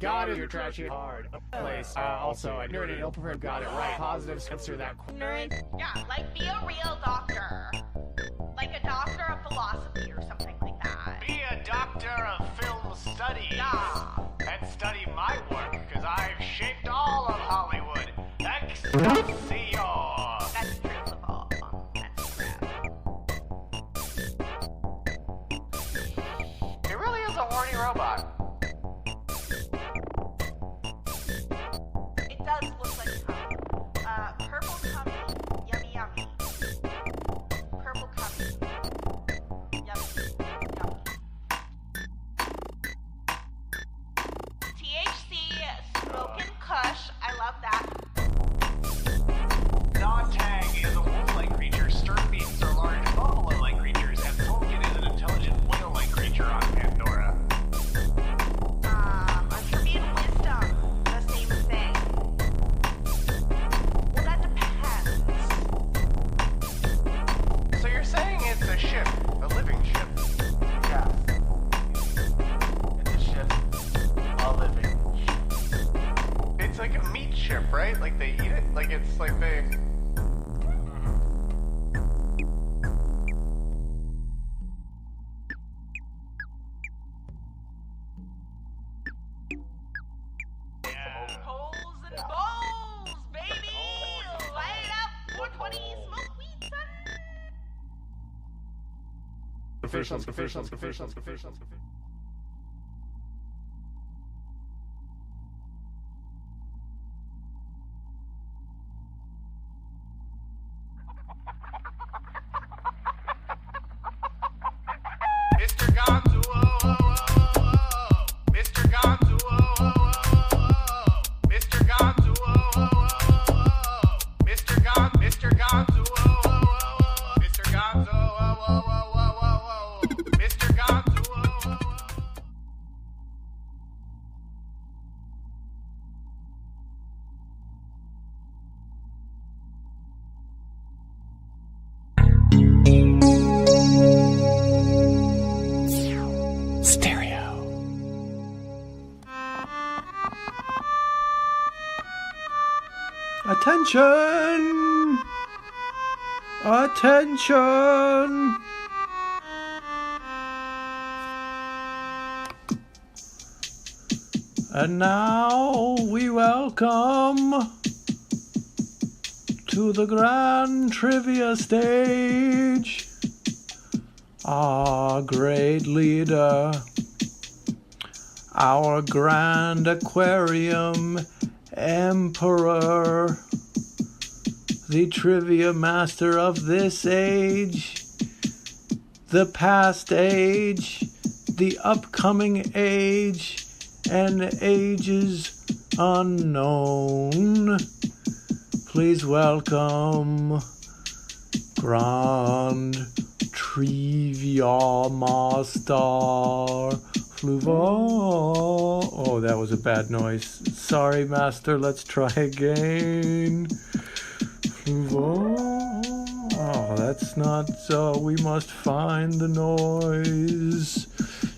God is your trashy hard place. Also, a nerd and ill-prepared got it right. Positives answer that. Nerd? Yeah, like be a real doctor. Like a doctor of philosophy or something like that. Be a doctor of film study. Yeah. And study my work, because I've shaped all of Hollywood. Excelsior! That's Fluval. That's crap. It really is a horny robot. It does look like cum. Purple cum. Yummy yummy. Purple cum. Yummy. Yummy. THC, smoking kush. I love that. Non-tang is a wolf-like creature. Stern beasts are large buffalo-like creatures, and Tolkien is an intelligent whale-like creature on Pandora. Trivia and wisdom, the same thing. Well, that depends. So you're saying it's a ship, a living ship? Yeah. It's a ship. A living ship. It's like a meat ship, right? Like they eat it? Like it's like they... Holes and bowls, baby! Light up 420, smoke weed, son! Mr. Gonzo, whoa, whoa, whoa, whoa, whoa. Mr. Gonzo, whoa, whoa, whoa, whoa. Mr. Gonzo, whoa, whoa, whoa, whoa. Mr. Gonzo, whoa, whoa, whoa, whoa. Mr. Gonzo, whoa, whoa, whoa, whoa, whoa, whoa. Mr. Gonzo, whoa, whoa, whoa. Attention! Attention! And now we welcome to the grand trivia stage our great leader, our grand Aquarium Emperor, the Triviamaster of this age, the past age, the upcoming age, and ages unknown. Please welcome Grand Triviamaster Fluval. Oh, that was a bad noise. Sorry, Master. Let's try again. Fluval. Oh, that's not so. We must find the noise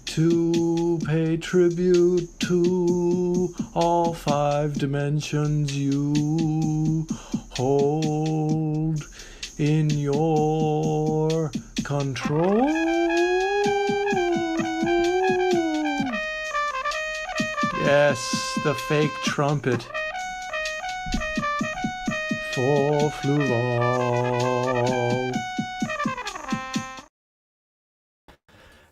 to pay tribute to all 5 dimensions you hold in your control. Yes, the fake trumpet for Fluval.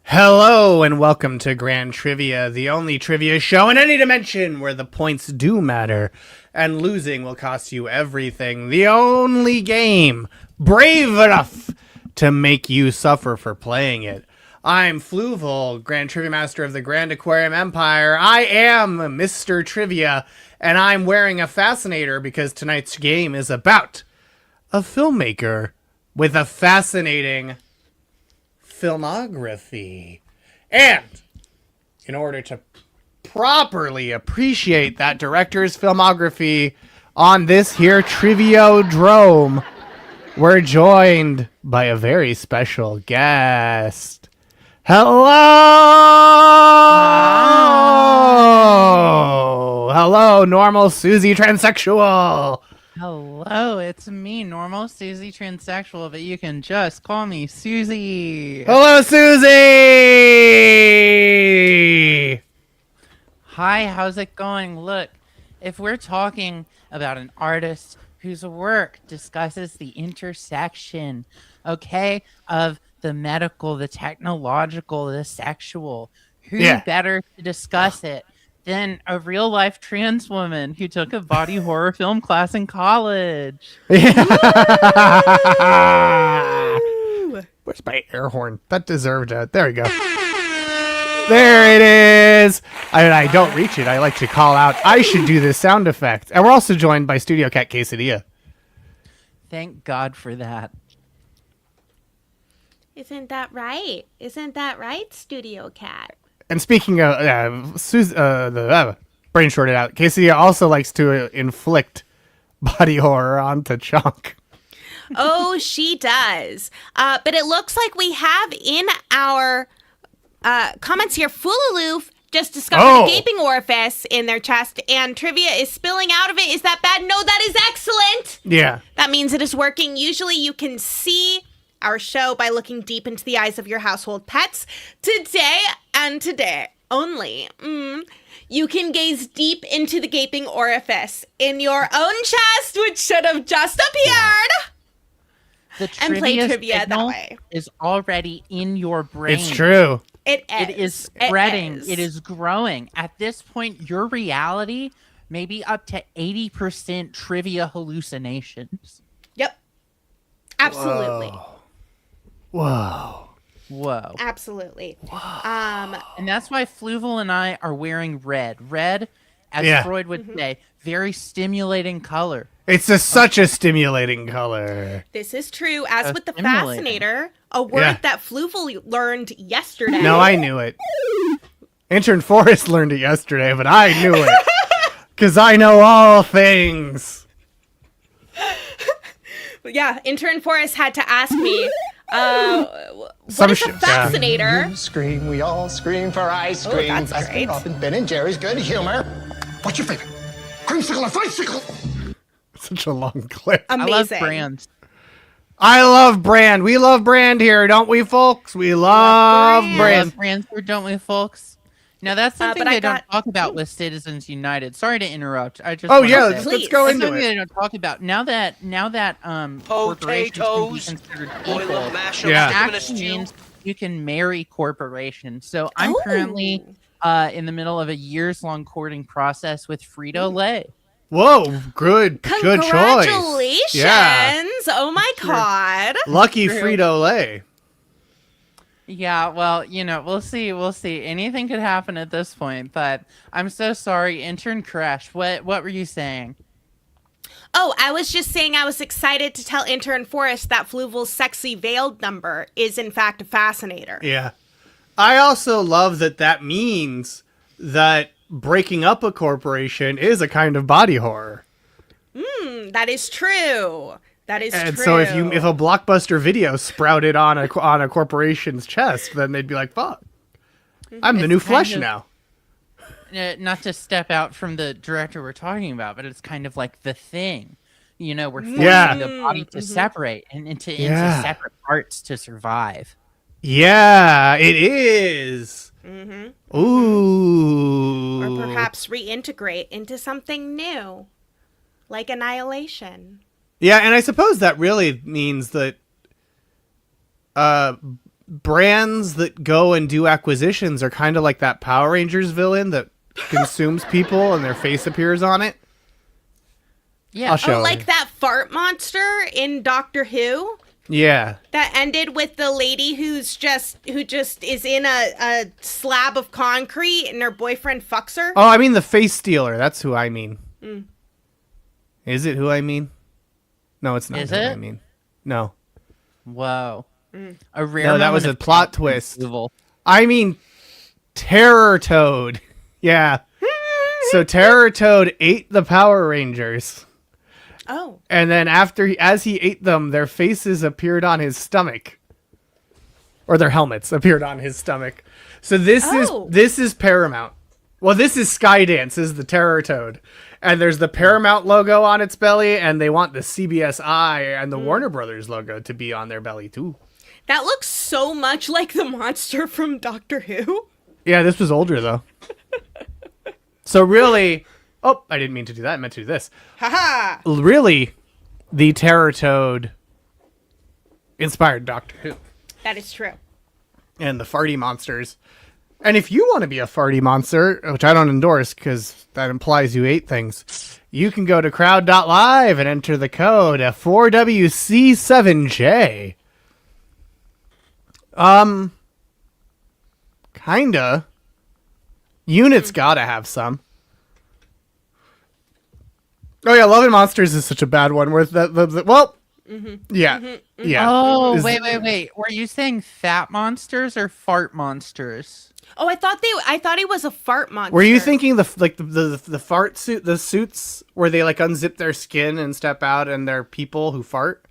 Hello and welcome to Grand Trivia, the only trivia show in any dimension where the points do matter and losing will cost you everything. The only game brave enough to make you suffer for playing it. I'm Fluval, Grand Trivia Master of the Grand Aquarium Empire. I am Mr. Trivia, and I'm wearing a fascinator because tonight's game is about a filmmaker with a fascinating filmography. And in order to properly appreciate that director's filmography on this here Triviodrome, we're joined by a very special guest. Hello! Hello, normal Susie transsexual. Hello, it's me, normal Susie transsexual, but you can just call me Susie. Hello, Susie! Hi, how's it going? Look, if we're talking about an artist whose work discusses the intersection, okay, of the medical, the technological, the sexual, who better to discuss it than a real-life trans woman who took a body horror film class in college? Where's my air horn? That deserved it. There we go. There it is. I don't reach it. I like to call out. I should do this sound effect. And we're also joined by Studio Cat Quesadilla. Thank God for that. Isn't that right? Isn't that right, Studio Cat? And speaking of brain shorted out, Quesadilla also likes to inflict body horror onto Chunk. Oh, she does. But it looks like we have in our comments here, Fluval just discovered a gaping orifice in their chest, and Trivia is spilling out of it. Is that bad? No, that is excellent. Yeah. That means it is working. Usually you can see our show by looking deep into the eyes of your household pets. Today, and today only, you can gaze deep into the gaping orifice in your own chest, which should have just appeared. The And play trivia that signal way. is already in your brain. It's true. It is spreading. It is growing. At this point, your reality may be up to 80% trivia hallucinations. Yep. Absolutely. Whoa. Whoa. Absolutely. And that's why Fluval and I are wearing red. Red, as Freud would say, very stimulating color. It's such a stimulating color. This is true. As with the stimulating. fascinator, a word that Fluval learned yesterday. No, I knew it. Intern Forrest learned it yesterday, but I knew it. Because I know all things. Yeah, Intern Forrest had to ask me, what is a fascinator? You scream, we all scream for ice cream. that's great. Up in Ben and Jerry's good humor. What's your favorite? Creamsicle or fudgesicle? Such a long clip. I love Amazing. brands. I love Brand. We love Brand here, don't we, folks? We love I Brand. love brands, don't we, folks? Now, that's something but I they don't got- talk about with Citizens United. Sorry to interrupt. I just Oh, wanna yeah, say. let's Please. go That's into something it. they don't talk about. Now that corporations can be considered people, Yeah. it actually means you can marry corporations. So I'm currently in the middle of a years-long courting process with Frito-Lay. Whoa, good choice. Congratulations. Yeah. Oh my God. Lucky Frito-Lay. Yeah, well, we'll see. Anything could happen at this point, but I'm so sorry. Intern Crash, what were you saying? Oh, I was just saying I was excited to tell Intern Forrest that Fluval's sexy veiled number is in fact a fascinator. Yeah. I also love that means that breaking up a corporation is a kind of body horror. That is true. That is And true. so if a Blockbuster Video sprouted on a corporation's chest, then they'd be like, "Fuck, I'm the It's new kind Flesh of- now." Not to step out from the director we're talking about, but it's kind of like The Thing. We're forcing the body to separate and into separate parts to survive. Yeah, it is. Ooh. or perhaps reintegrate into something new, like Annihilation. Yeah, and I suppose that really means that brands that go and do acquisitions are kind of like that Power Rangers villain that consumes people and their face appears on it. Yeah. I'll show Oh, like you. that fart monster in Doctor Who? Yeah. That ended with the lady who just is in a slab of concrete and her boyfriend fucks her. Oh, I mean the face stealer. That's who I mean. Is it who I mean? No, it's not Is who I it? mean. No. Whoa. A rare No, that moment was a of plot twist. Fluval. I mean Terror Toad. Yeah. So Terror Toad ate the Power Rangers. Oh. And then as he ate them, their faces appeared on his stomach. or their helmets appeared on his stomach. So this Oh. is Paramount. Well, this is Skydance, is the Terror Toad. And there's the Paramount logo on its belly, and they want the CBS Eye and the Warner Brothers logo to be on their belly too. That looks so much like the monster from Doctor Who. Yeah, this was older though. So really, oh, I didn't mean to do that. I meant to do this. Haha. Really, the Terror Toad inspired Doctor Who That is true. and the farty monsters. And if you want to be a farty monster, which I don't endorse because that implies you ate things, you can go to crowd.live and enter the code 4WC7J. Kinda. Unit's gotta have some. Oh yeah, Love and Monsters is such a bad one. Where yeah. Oh, Is- wait. Were you saying fat monsters or fart monsters? Oh, I thought he was a fart monster. Were you thinking the fart suit, the suits where they like unzip their skin and step out and they're people who fart?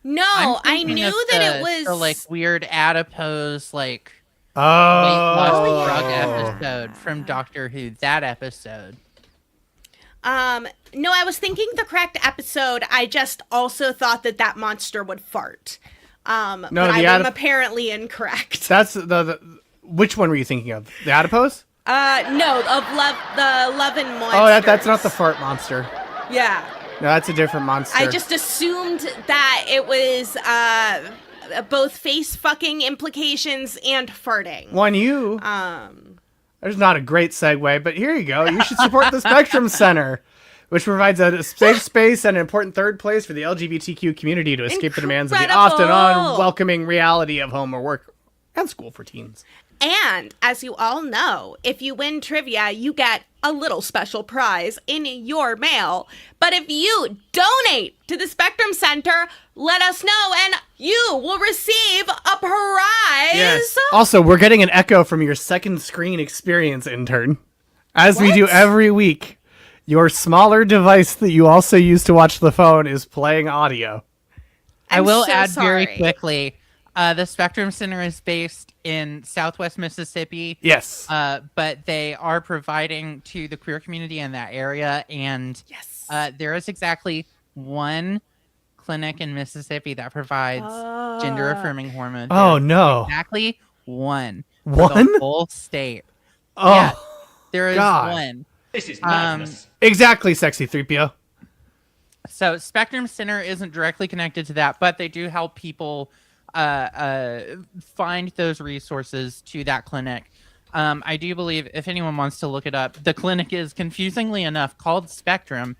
No, I'm I thinking knew of that the- it was the like weird adipose like weight Oh, loss drug episode from Doctor Who. That episode. No, I was thinking the correct episode. I just also thought that monster would fart. But I am apparently incorrect. That's the which one were you thinking of? The adipose? No, of the Love and Monsters. Oh, that's not the fart monster. Yeah. No, that's a different monster. I just assumed that it was both face fucking implications and farting. One you. There's not a great segue, but here you go. You should support the Spectrum Center, which provides a safe space and an important third place for the LGBTQ community to escape the demands of the often Incredible. unwelcoming reality of home or work and school for teens. And as you all know, if you win trivia, you get a little special prize in your mail. But if you donate to the Spectrum Center, let us know and you will receive a prize. Also, we're getting an echo from your second screen experience, intern. As we do What? every week, your smaller device that you also use to watch the phone is playing audio. I will so add very sorry. quickly. The Spectrum Center is based in Southwest Mississippi. Yes. But they are providing to the queer community in that area, and Yes. there is exactly one clinic in Mississippi that provides gender affirming hormone. Oh, therapy. no. Exactly one. for One? the whole state. Oh, Yeah, there is God. one. This is madness. Exactly, sexy 3PO. So Spectrum Center isn't directly connected to that, but they do help people find those resources to that clinic. I do believe, if anyone wants to look it up, the clinic is confusingly enough called Spectrum.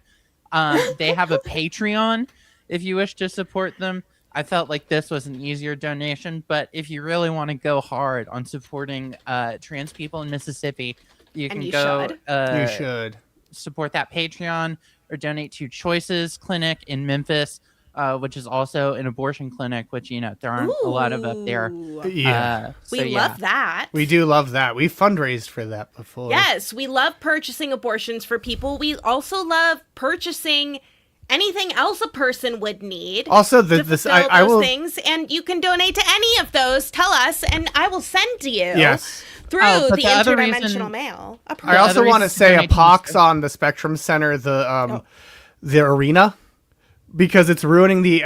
They have a Patreon if you wish to support them. I felt like this was an easier donation, but if you really want to go hard on supporting trans people in Mississippi, you can you go should. You should. support that Patreon or donate to Choices Clinic in Memphis, which is also an abortion clinic, which, you know, there aren't a lot of up there. Ooh. Yeah. We love that. We do love that. We fundraised for that before. Yes, we love purchasing abortions for people. We also love purchasing anything else a person would need. Also, to this fulfill I those will. things, and you can donate to any of those. Tell us, and I will send to you. Yes. Through Oh, but the the other interdimensional reason- mail. A I prize. also other want to reason say a donating pox is- on the Spectrum Center, the arena, because it's ruining the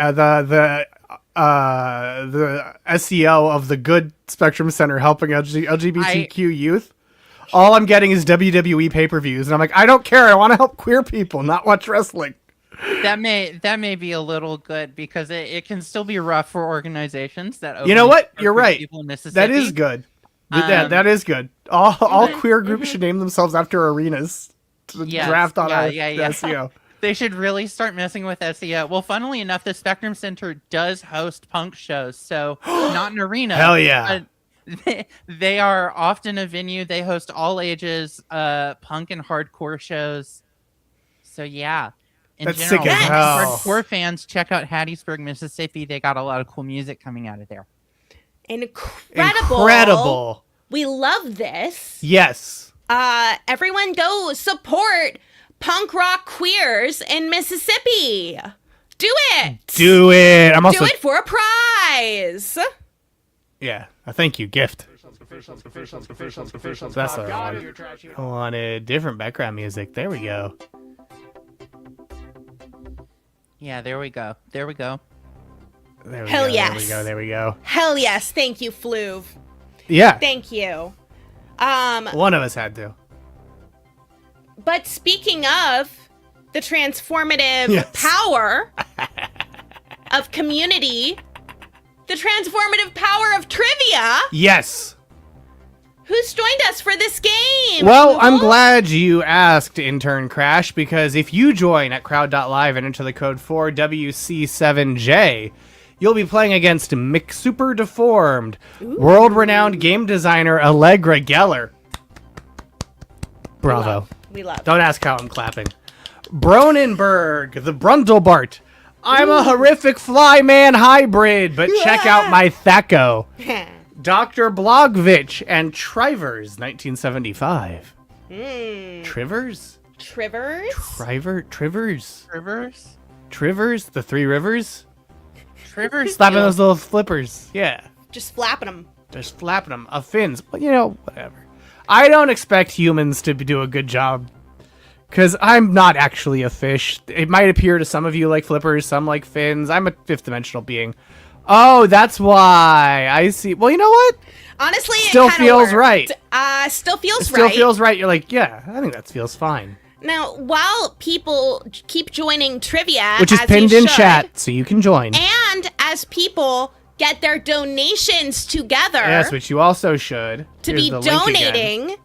SEO of the good Spectrum Center helping LGBTQ youth. All I'm getting is WWE pay-per-views, and I'm like, I don't care. I want to help queer people, not watch wrestling. That may be a little good because it can still be rough for organizations that. You know openly what? support You're right. people in Mississippi. That is good. That is good. All queer groups should name themselves after arenas to Yes. draft on our Yeah. SEO. They should really start messing with SEO. Well, funnily enough, the Spectrum Center does host punk shows, so not an arena. Hell yeah. They are often a venue. They host all ages punk and hardcore shows. So yeah. In That's general, sick as hell. hardcore fans, check out Hattiesburg, Mississippi. They got a lot of cool music coming out of there. Incredible. We love this. Yes. Everyone go support punk rock queers in Mississippi. Do it. Do it. I'm also Do it for a prize. Yeah, a thank you gift. That's what I wanted. I wanted different background music. There we go. Yeah, there we go. There we go. There we Hell go. yes. There we go. There we go. Hell yes. Thank you, Fluv. Yeah. Thank you. One of us had to. But speaking of the transformative Yes. power of community, the transformative power of trivia, Yes. who's joined us for this game? Well, I'm Fluval? glad you asked, Intern Crash, because if you join at crowd.live and enter the code 4WC7J, you'll be playing against McSuper Deformed, world-renowned game designer Allegra Geller. Bravo. We love. Don't ask how I'm clapping. Bronenberg, the Brundlebart. I'm a horrific flyman hybrid, but check out my Thaco. Dr. Blogvich and Trivers, 1975. Trivers? Trivers? Trivers? Rivers? Trivers? The Three Rivers? Rivers? Slapping those little flippers. Yeah. Just flapping them. Just flapping them. Fins. But, whatever. I don't expect humans to do a good job. Because I'm not actually a fish. It might appear to some of you like flippers, some like fins. I'm a fifth dimensional being. Oh, that's why. I see. Well, you know what? Honestly, Still it kinda feels worked. right. Still feels It still right. feels right. You're like, yeah, I think that feels fine. Now, while people keep joining trivia, Which is as pinned you in should, chat, so you can join. and as people get their donations together Yes, which you also should. to Here's be the link again. donating,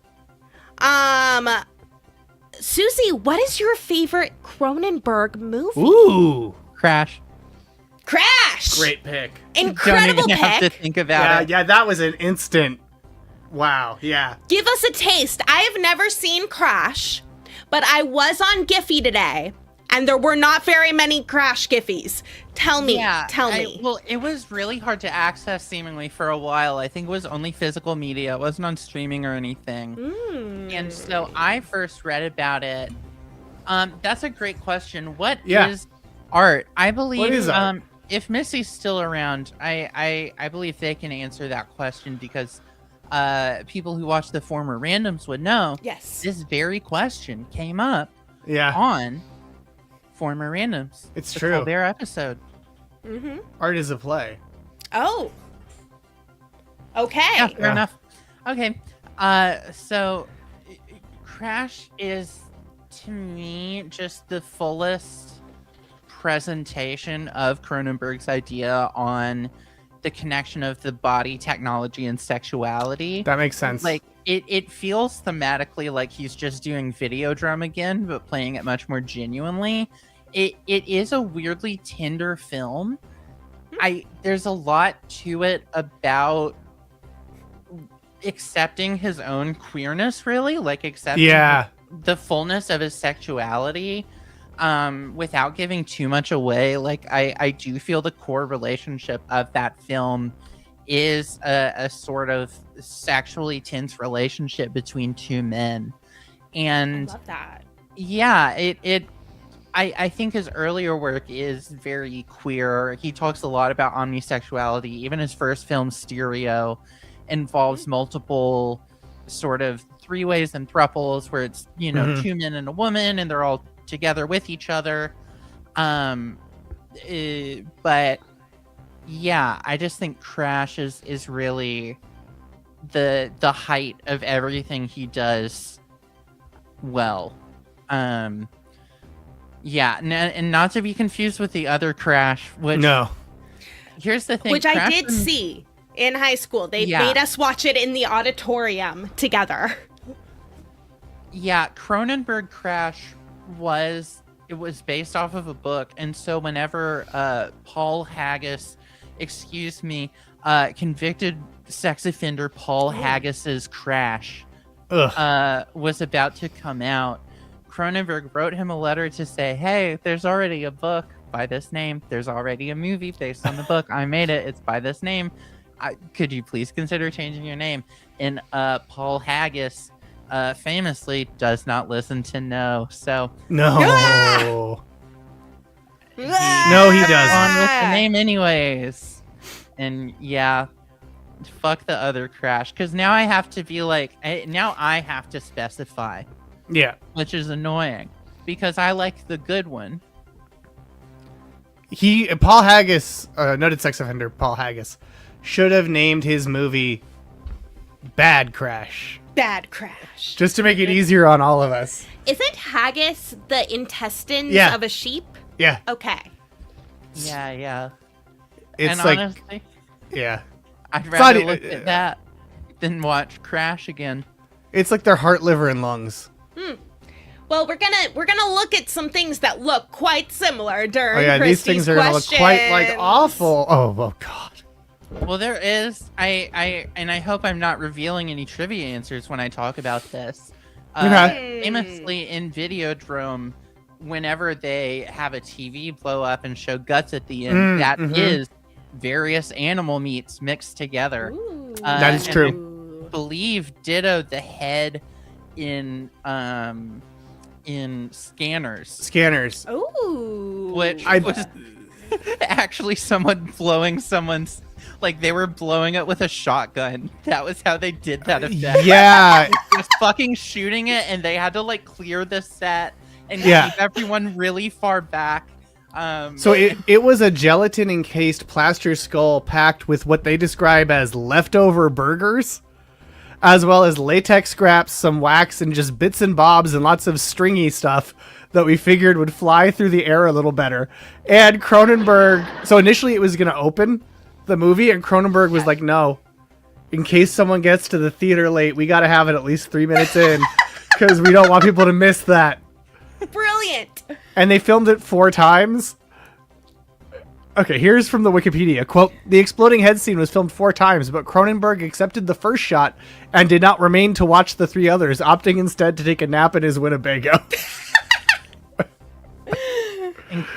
Susie, what is your favorite Cronenberg movie? Ooh, Crash. Crash. great pick. Incredible Don't even have to pick. think about it. Yeah, that was an instant. Wow, yeah. Give us a taste. I have never seen Crash, but I was on Giphy today, and there were not very many Crash Giphies. Tell me. Tell me. Well, it was really hard to access seemingly for a while. I think it was only physical media. It wasn't on streaming or anything. And so I first read about it. That's a great question. What is art? I believe What is art? If Missy's still around, I believe they can answer that question because people who watch the former randoms would know. Yes. This very question came up Yeah, on former randoms. it's the true. Colbert episode. Art is a play. Oh. Okay. Yeah, fair enough. Okay. So Crash is to me just the fullest presentation of Cronenberg's idea on the connection of the body, technology, and sexuality. That makes sense. Like it feels thematically like he's just doing Videodrome again, but playing it much more genuinely. It is a weirdly tender film. There's a lot to it about accepting his own queerness, really, like accepting the fullness of his sexuality, without giving too much away. Like I do feel the core relationship of that film is a sort of sexually tense relationship between two men, and I love that. yeah, I think his earlier work is very queer. He talks a lot about omnisexuality. Even his first film, Stereo, involves multiple sort of three-ways and thruples where it's, two men and a woman and they're all together with each other. But yeah, I just think Crash is really the height of everything he does well. Yeah, and not to be confused with the other Crash, which here's the thing, Which I Crash did see in high school. They Yeah. made us watch it in the auditorium together. Yeah, Cronenberg Crash was based off of a book, and so whenever Paul Haggis, convicted sex offender Paul Haggis's Crash was about to come out, Cronenberg wrote him a letter to say, hey, there's already a book by this name. There's already a movie based on the book. I made it. It's by this name. Could you please consider changing your name? And Paul Haggis famously does not listen to no. So no, Ah! no, he on doesn't. with the name anyways. And yeah, fuck the other Crash, because now I have to be like, now I have to specify, Yeah. which is annoying because I like the good one. Paul Haggis, noted sex offender Paul Haggis, should have named his movie Bad Crash. Bad Crash. Just to make it easier on all of us. Isn't haggis the intestines Yeah. of a sheep? Yeah. Okay. Yeah. It's And like, honestly, yeah. I'd not rather e- look at that than watch Crash again. It's like their heart, liver, and lungs. Well, we're gonna look at some things that look quite similar during Oh yeah, these Kristie's things are gonna look quite like questions. awful. Oh god. Well, there is. I hope I'm not revealing any trivia answers when I talk about this. Okay. Famously in Videodrome, whenever they have a TV blow up and show guts at the end, that is various animal meats mixed together. Ooh. That is and true. I believe ditto the head in Scanners, Scanners. Ooh. which I- was actually someone blowing someone's, like they were blowing it with a shotgun. That was how they did that effect. Yeah. Just fucking shooting it, and they had to like clear the set and Yeah. keep everyone really far back. So it was a gelatin encased plaster skull packed with what they describe as leftover burgers, as well as latex scraps, some wax, and just bits and bobs and lots of stringy stuff that we figured would fly through the air a little better. And Cronenberg, so initially it was going to open the movie, and Cronenberg was like, no, in case someone gets to the theater late, we got to have it at least 3 minutes in because we don't want people to miss that. Brilliant. And they filmed it 4 times. Okay, here's from the Wikipedia. Quote, the exploding head scene was filmed 4 times, but Cronenberg accepted the first shot and did not remain to watch the 3 others, opting instead to take a nap in his Winnebago.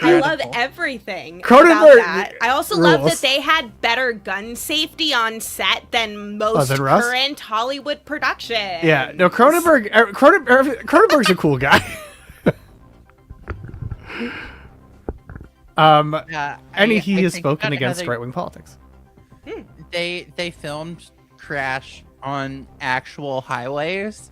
I love everything Cronenberg about that. I also love that rules. they had better gun safety on set than most than Russ? current Hollywood productions. Yeah, no, Cronenberg's a cool guy. And he has think spoken about against how right-wing politics. they filmed Crash on actual highways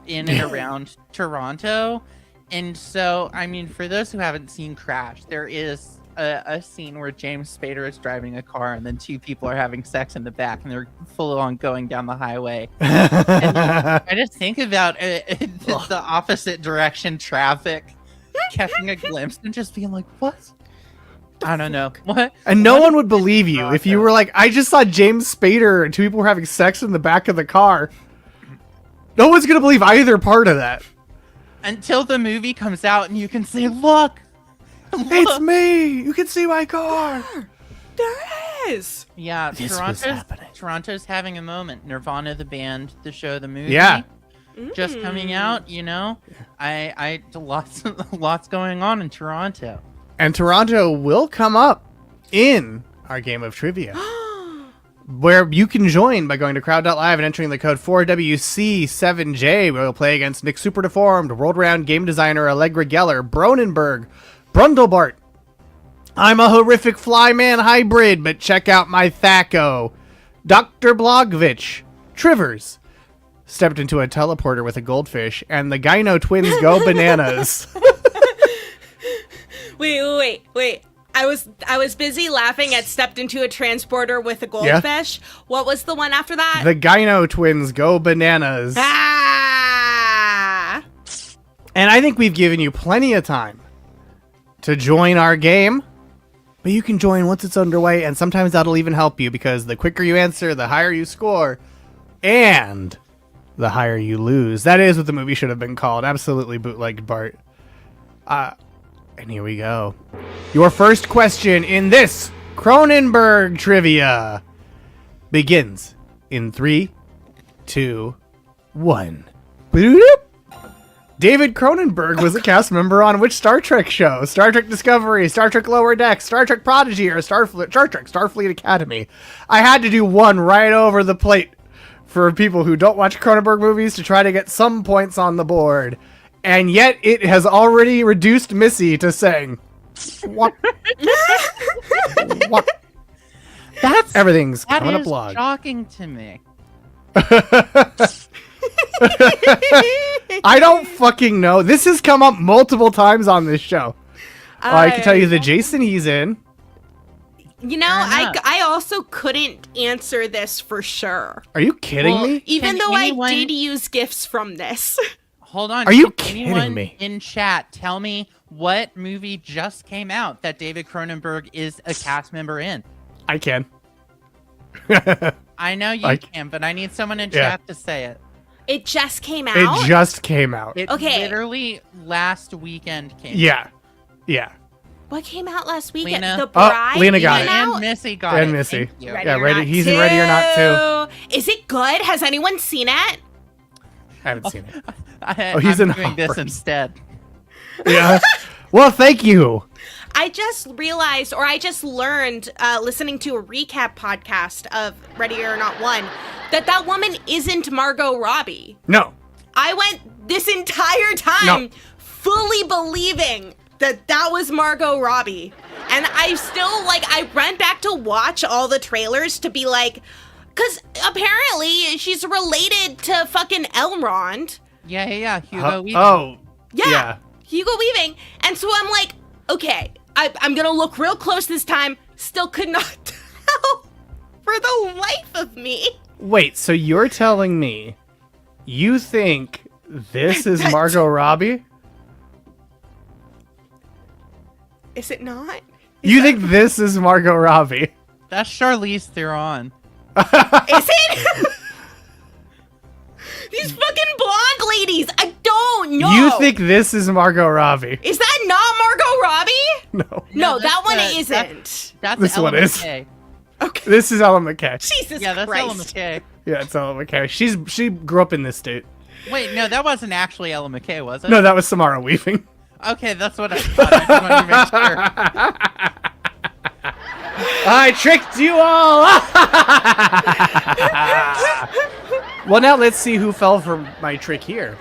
in and around Toronto. And so, I mean, for those who haven't seen Crash, there is a scene where James Spader is driving a car and then 2 people are having sex in the back and they're full on going down the highway. And I just think about the opposite direction traffic, catching a glimpse and just being like, what? I don't know. What? And no one would believe you if you were like, I just saw James Spader and 2 people were having sex in the back of the car. No one's going to believe either part of that. Until the movie comes out and you can say, look. It's me. You can see my car. There is. Yeah, This was happening. Toronto's having a moment. Nirvana, the band, the show, the movie. Yeah. Just coming out, you know. I lots going on in Toronto. And Toronto will come up in our game of trivia, where you can join by going to crowd.live and entering the code 4WC7J, where we'll play against Nick Super Deformed, world-renowned game designer Allegra Geller, Bronenberg, Brundlebart. I'm a horrific flyman hybrid, but check out my Thaco. Dr. Blogvich, Trivers, stepped into a teleporter with a goldfish, and the Gyno twins go bananas. Wait. I was busy laughing at stepped into a transporter with a goldfish. What was the one after that? The Gyno twins go bananas. Ah! And I think we've given you plenty of time to join our game. But you can join once it's underway, and sometimes that'll even help you, because the quicker you answer, the higher you score, and the higher you lose. That is what the movie should have been called. Absolutely bootlegged Bart. And here we go. Your first question in this Cronenberg trivia begins in 3, 2, 1. Boop. David Cronenberg was a cast member on which Star Trek show? Star Trek Discovery, Star Trek Lower Decks, Star Trek Prodigy, or Star Trek Starfleet Academy? I had to do one right over the plate for people who don't watch Cronenberg movies to try to get some points on the board. And yet it has already reduced Missy to saying, what? What? Everything's That coming up is blog. shocking to me. I don't fucking know. This has come up multiple times on this show. I can tell you the Jason he's in. You know, Fair enough. I also couldn't answer this for sure. Are you kidding Well, me? Even Can though anyone- I did use gifs from this. Hold on. Are you can kidding anyone me? in chat tell me what movie just came out that David Cronenberg is a cast member in? I can. I know you I- can, but I need someone in Yeah. chat to say it. It just came out. It just came out. It Okay. literally last weekend came out. Yeah. Yeah. What came out last weekend? Lena. The Oh, Bride Lena got came it. And out? Missy got it. And Missy. Thank you. Ready Yeah, or Ready- Not he's in Ready or Not, 2. Is it good? Has anyone seen it? I haven't seen it. Oh, he's I'm in doing this Hogwarts. instead. Yeah. Well, thank you. I just realized, or I just learned, listening to a recap podcast of Ready or Not 1, that woman isn't Margot Robbie. No. I went this entire time No. fully believing that was Margot Robbie. And I still, like, I went back to watch all the trailers to be like, because apparently she's related to fucking Elrond. Yeah. Hugo Weaving. Oh. Yeah, Hugo Weaving. And so I'm like, okay, I'm going to look real close this time. Still could not tell for the life of me. Wait, so you're telling me you think this is Margot Robbie? Is it not? You think this is Margot Robbie? That's Charlize Theron. Is it? These fucking blonde ladies. I don't know. You think this is Margot Robbie? Is that not Margot Robbie? No. No, that's that one the- isn't. That's This Ella one is. McKay. Okay. This is Ellen McKay. Jesus Yeah, that's Christ. Ella McKay. Yeah, it's Ellen McKay. She grew up in this state. Wait, no, that wasn't actually Ella McKay, was it? No, that was Samara Weaving. Okay, that's what I thought. I just wanted to make sure. I tricked you all! Well, now let's see who fell for my trick here.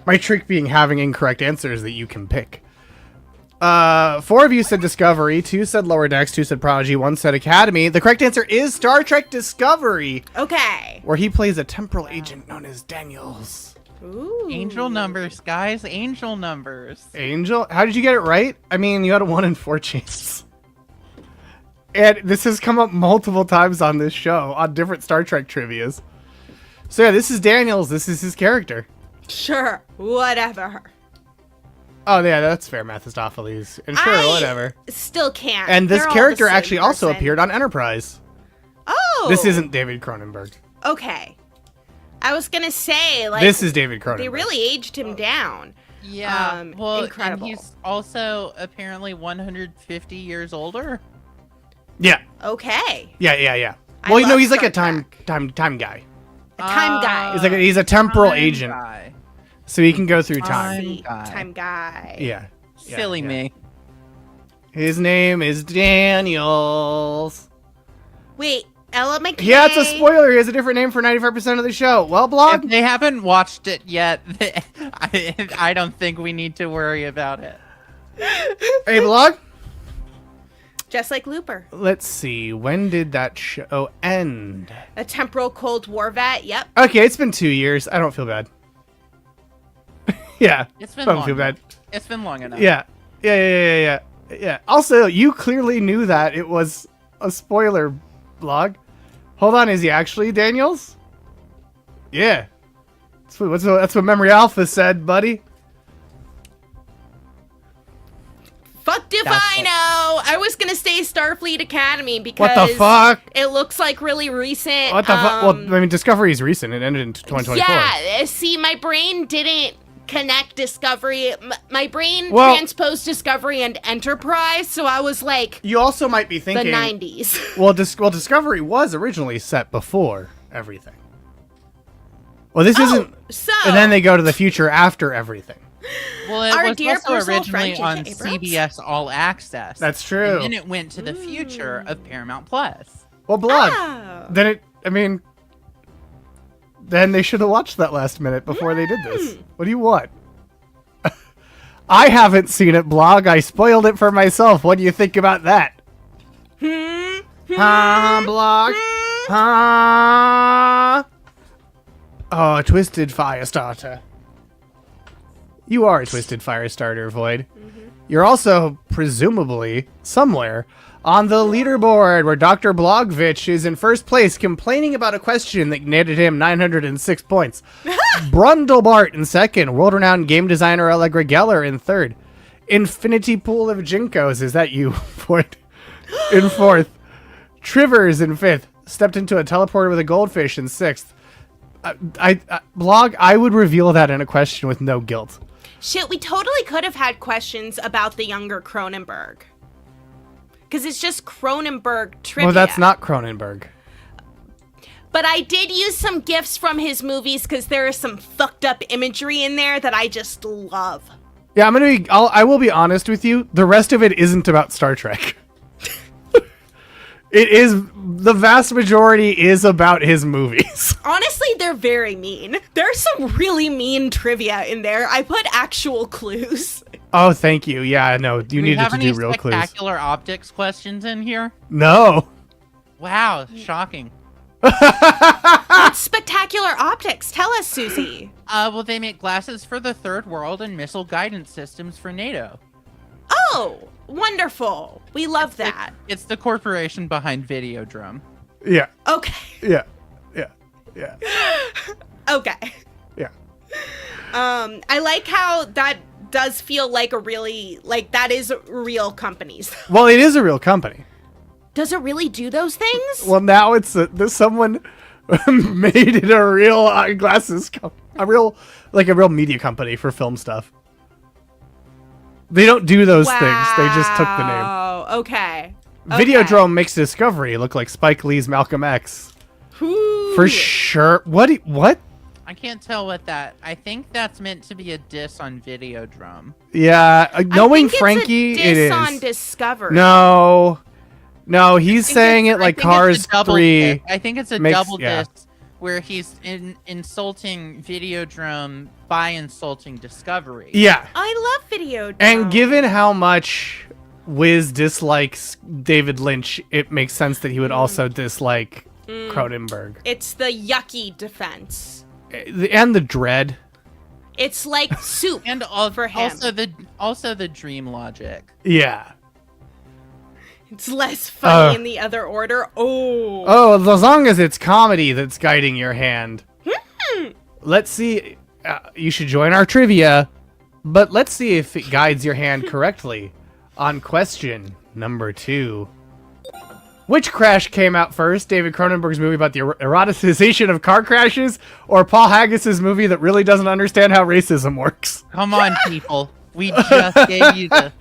My trick being having incorrect answers that you can pick. 4 of you said Discovery, 2 said Lower Decks, 2 said Prodigy, 1 said Academy. The correct answer is Star Trek Discovery, Okay. where he plays a temporal agent known as Daniels. Ooh. Angel numbers, guys. Angel numbers. Angel? How did you get it right? I mean, you had a 1 in 4 chance. And this has come up multiple times on this show, on different Star Trek trivias. So yeah, this is Daniels. This is his character. Sure. Whatever. Oh yeah, that's fair, Mephistopheles. And sure, I whatever. Still can't. And this They're all the character same actually also person. appeared on Enterprise. Oh. This isn't David Cronenberg. Okay. I was gonna say, like, This is David Cronenberg. they really aged him down. Yeah. Well, incredible. and he's also apparently 150 years older. Yeah, Okay. yeah. I Well, you know, love he's like a Star time guy. A time guy. He's a temporal Time agent, guy. so he can go through time. Sweet guy. time guy. Yeah. Silly yeah. me. His name is Daniels. Wait, Ella McKay. Yeah, it's a spoiler. He has a different name for 95% of the show. Well, If blog. they haven't watched it yet, I don't think we need to worry about it. Hey, blog. Just like Looper. Let's see. When did that show end? A temporal Cold War vet. Yep. Okay, it's been 2 years. I don't feel bad. Yeah. It's been I don't long feel bad. It's been long enough. Yeah. Also, you clearly knew that it was a spoiler blog. Hold on, is he actually Daniels? Yeah. That's what Memory Alpha said, buddy. Fuck if That's I know. I was gonna say Starfleet Academy because What the fuck? it looks like really recent. What the fuck? Well, I mean, Discovery is recent. It ended in 2024. Yeah. See, my brain didn't connect Discovery. My brain Well- transposed Discovery and Enterprise, so I was like You also might be the thinking... 90s. Well, Discovery was originally set before everything. Well, this isn't... So And then they go to the future after everything. Well, it Our was dear also personal originally friend, on J.J. Abrams? CBS All Access. That's true. And then it went to the future of Paramount Plus. Well, blog. Oh. Then they should have watched that last minute before they did this. What do you want? I haven't seen it, blog. I spoiled it for myself. What do you think about that? Huh, Blog? Huh? Oh, a Twisted Firestarter. You are a Twisted Firestarter, Void. You're also, presumably, somewhere on the leaderboard where Dr. Blogvich is in first place complaining about a question that netted him 906 points. Brundlebart in second. World-renowned game designer Allegra Geller in third. Infinity Pool of Jinkos. Is that you, Void? In fourth. Trivers in fifth. Stepped into a teleporter with a goldfish in sixth. Blog, I would reveal that in a question with no guilt. Shit, we totally could have had questions about the younger Cronenberg. Because it's just Cronenberg trivia. Well, that's not Cronenberg. But I did use some GIFs from his movies because there is some fucked up imagery in there that I just love. Yeah, I will be honest with you. The rest of it isn't about Star Trek. It is, the vast majority is about his movies. Honestly, they're very mean. There's some really mean trivia in there. I put actual clues. Oh, thank you. Yeah, no, you needed to do real clues. Spectacular optics questions in here? No. Wow, shocking. What's spectacular optics? Tell us, Susie. Well, they make glasses for the Third World and missile guidance systems for NATO. Oh, wonderful. We love that. It's the corporation behind Videodrome. Yeah. Okay. Yeah. Yeah. Yeah. Okay. Yeah. I like how that does feel like a really, like, that is real companies. Well, it is a real company. Does it really do those things? Well, now it's there's someone made it a real eyeglasses, a real media company for film stuff. They don't do those things. They just took the name. Oh, okay. Videodrome makes Discovery look like Spike Lee's Malcolm X. Ooh. For sure. What? I can't tell what that. I think that's meant to be a diss on Videodrome. Yeah, knowing I think Frankie, it's a it diss is. on Discovery. No, he's saying it like Cars 3. I think it's a double diss where he's insulting Videodrome by insulting Discovery. Yeah. I love Videodrome. And given how much Wiz dislikes David Lynch, it makes sense that he would also dislike Cronenberg. It's the yucky defense. And the dread. It's like soup And for him. also the dream logic. Yeah. It's less funny in the other order. Oh, as long as it's comedy that's guiding your hand. Let's see. You should join our trivia, but let's see if it guides your hand correctly. On question number 2. Which crash came out first? David Cronenberg's movie about the eroticization of car crashes, or Paul Haggis's movie that really doesn't understand how racism works? Come on, people. We just gave you the...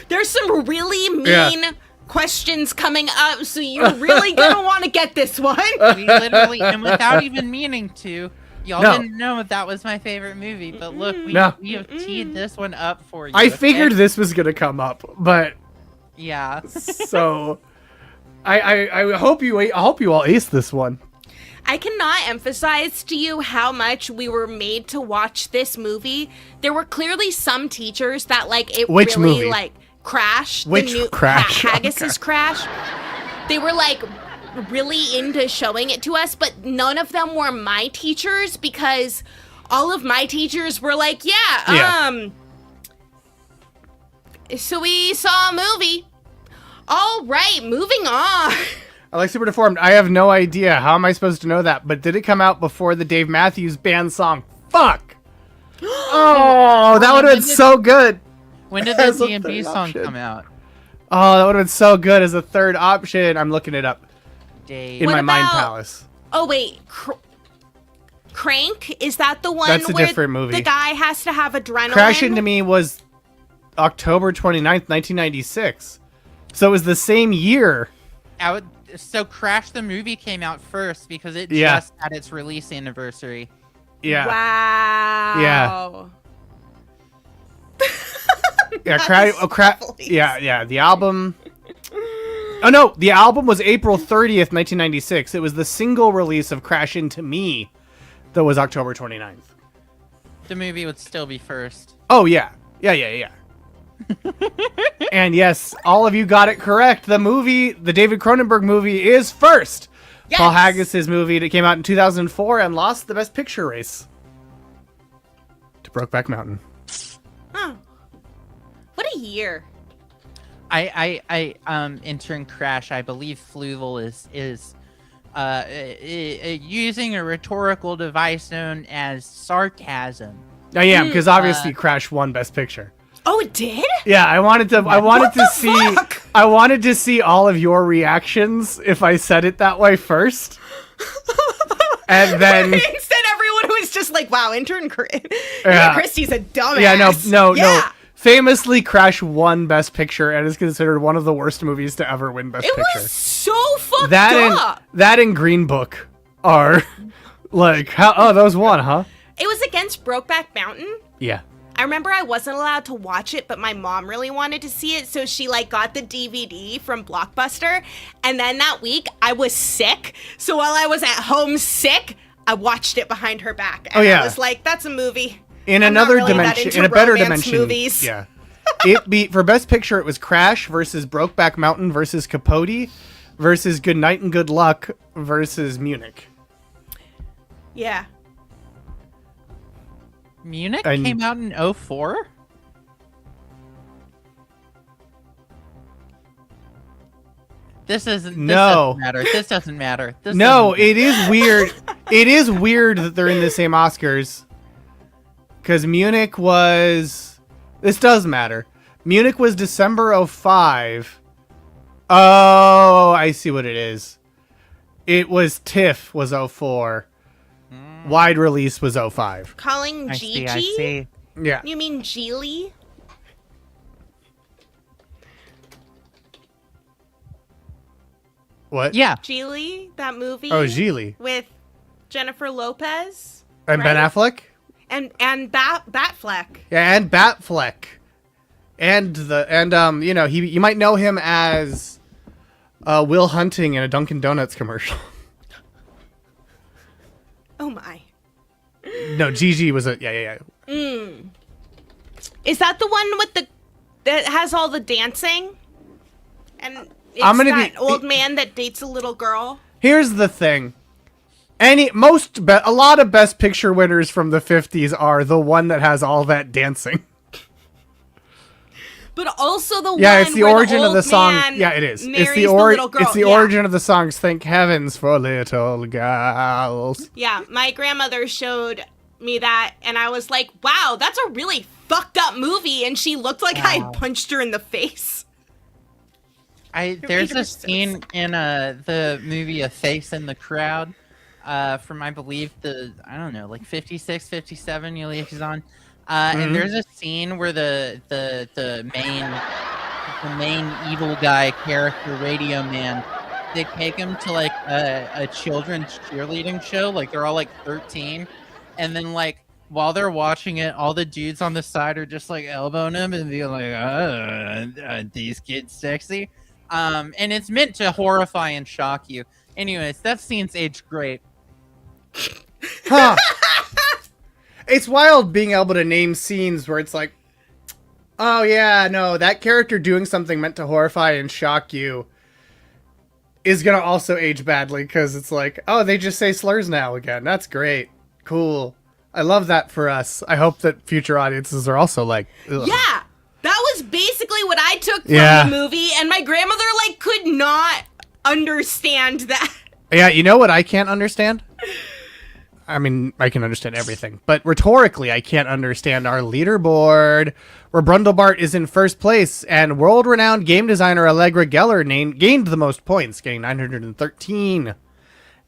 There's some really mean questions coming up, so you're really gonna want to get this one. We literally, and without even meaning to, y'all didn't know that was my favorite movie, but look, we have teed this one up for you. I figured this was gonna come up, but yeah. So I hope you all ace this one. I cannot emphasize to you how much we were made to watch this movie. There were clearly some teachers that Which really movie? like crashed. Which the new crash? Haggis's crash. They were like really into showing it to us, but none of them were my teachers because all of my teachers were like, so we saw a movie. All right, moving on. I like Super Deformed. I have no idea. How am I supposed to know that? But did it come out before the Dave Matthews Band song? Fuck! Oh, that would have been so good. When did the DMB song come out? Oh, that would have been so good as a third option. I'm looking it up Dave. in What my mind about- palace. Oh wait, Crank? Is that the one That's a where different movie. the guy has to have adrenaline? Crash Into Me was October 29th, 1996. So it was the same year. So Crash the movie came out first because it Yeah. just had its release anniversary. Yeah. Wow. Yeah, That is yeah, the album. Oh no, the album was April 30th, 1996. It was the single release of Crash Into Me that was October 29th. The movie would still be first. Oh yeah. Yeah. And yes, all of you got it correct. The movie, the David Cronenberg movie, is first. Yes. Paul Haggis's movie that came out in 2004 and lost the Best Picture race to Brokeback Mountain. Huh. What a year. Intern Crash, I believe Fluval is using a rhetorical device known as sarcasm. I am, because obviously Crash won Best Picture. Oh, it did? Yeah, I wanted to see all of your reactions if I said it that way first. And then Instead, everyone was just like, wow, Yeah. Kristie's a dumbass. yeah, no. Yeah. Famously, Crash won Best Picture and is considered one of the worst movies to ever win Best It Picture. was so fucked up. That and Green Book are like, those won, huh? It was against Brokeback Mountain. Yeah. I remember I wasn't allowed to watch it, but my mom really wanted to see it, so she like got the DVD from Blockbuster. And then that week I was sick, so while I was at home sick, I watched it behind her back. And I was like, "That's a movie." In I'm not another really that dimension, into in a better romance dimension, movies. yeah. It beat for Best Picture. It was Crash versus Brokeback Mountain versus Capote versus Good Night and Good Luck versus Munich. Yeah. Munich And- came out in 2004? This doesn't matter. This doesn't matter. It is weird. It is weird that they're in the same Oscars. Because Munich was... This does matter. Munich was December 2005. Oh, I see what it is. It was TIFF was 2004. Wide release was 2005. Calling Gigi? I see. Yeah. You mean Geely? What? Yeah. Geely? That movie? Oh, Geely. With Jennifer Lopez? And Ben Right? Affleck? And Batfleck. Yeah, and Batfleck. You might know him as Will Hunting in a Dunkin' Donuts commercial. Oh my. No, Gigi was a yeah. Is that the one with that has all the dancing? And it's I'm gonna that be- old man that dates a little girl? Here's the thing. A lot of Best Picture winners from the 50s are the one that has all that dancing. But also the Yeah, one it's the where origin the of the old song. man Yeah, it is. marries It's the little girl. It's the origin of the songs. Thank heavens for little girls. Yeah, my grandmother showed me that, and I was like, wow, that's a really fucked up movie, and she looked like I had punched her in the face. There's made her a so scene in the movie A Face in the Crowd from, I believe, I don't know, like 56, 57, Yuli and there's a scene where the main evil guy character, Radio Man, they take him to like a children's cheerleading show, like they're all like 13, and then like while they're watching it, all the dudes on the side are just like elbowing him and being like, these kids sexy. And it's meant to horrify and shock you. Anyways, that scene's aged great. Huh. It's wild being able to name scenes where it's like, oh yeah, no, that character doing something meant to horrify and shock you is gonna also age badly, because it's like, oh, they just say slurs now again. That's great. Cool. I love that for us. I hope that future audiences are also like, ugh. Yeah, that was basically what I took from Yeah. the movie, and my grandmother like could not understand that. Yeah, you know what I can't understand? I mean, I can understand everything, but rhetorically, I can't understand our leaderboard, where Brundlebart is in first place, and world-renowned game designer Allegra Geller gained the most points, getting 913.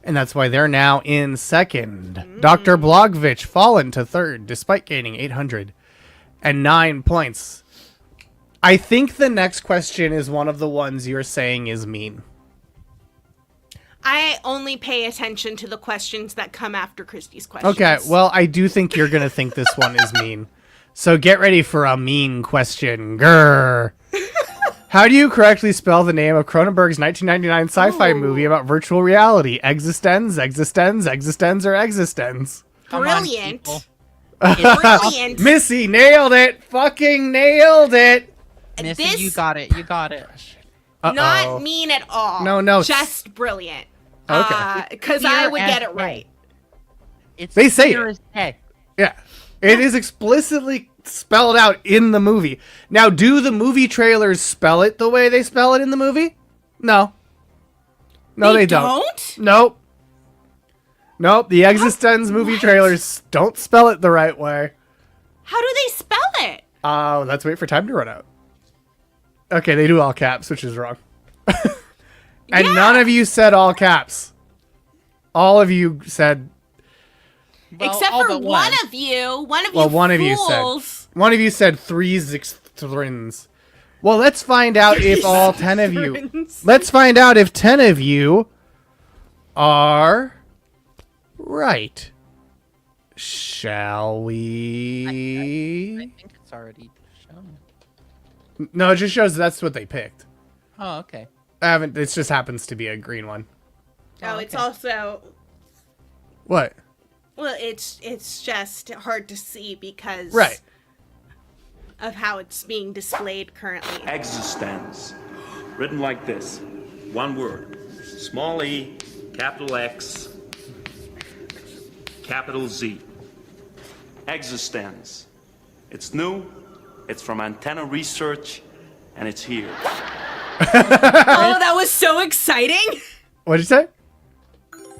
And that's why they're now in second. Dr. Blogvich fallen to third, despite gaining 809 points. I think the next question is one of the ones you're saying is mean. I only pay attention to the questions that come after Kristie's questions. Okay, well, I do think you're going to think this one is mean. So get ready for a mean question. Grr. How do you correctly spell the name of Cronenberg's 1999 sci-fi movie about virtual reality? Existenz, or Existenz? Come on, Brilliant. people. Brilliant. Missy nailed it! Fucking nailed it! Missy, this you got it. You got it. not mean at all. No. Just brilliant. Okay. Because I Clear would as get it day. right. It's They say clear it. as day. Yeah. It is explicitly spelled out in the movie. Now, do the movie trailers spell it the way they spell it in the movie? No. No, they don't. Nope. Nope. The Existence movie trailers don't spell it the right way. How do they spell it? Let's wait for time to run out. Okay, they do all caps, which is wrong. And none of you said all caps. All of you said... Well, Except all for but one of you. One of you fools. One of you said three zixthrins. Well, let's find out if all 10 of you... Zixthrins. Let's find out if 10 of you are right. Shall I we? think it's already shown. No, it just shows that's what they picked. Oh, okay. I haven't. It just happens to be a green one. Oh, it's also... What? Well, it's just hard to see because Right. of how it's being displayed currently. Existence. Written like this. One word. Small e, capital X, capital Z. Existence. It's new, it's from Antenna Research, and it's here. Oh, that was so exciting! What'd you say?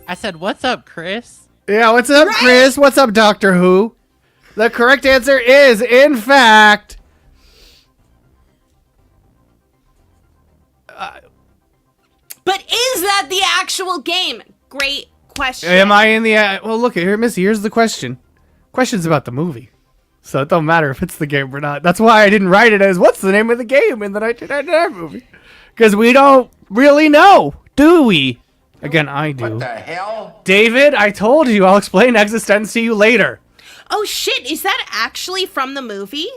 I said, "What's up, Chris?" Yeah, what's up, Chris? What's up, Doctor Who? The correct answer is, in fact... But is that the actual game? Great question. Am I in the... well, look, here, Missy, here's the question. Question's about the movie. So it don't matter if it's the game or not. That's why I didn't write it as, what's the name of the game in the 1999 movie? Because we don't really know, do we? Again, I do. What the hell? David, I told you, I'll explain Existence to you later. Oh shit, is that actually from the movie?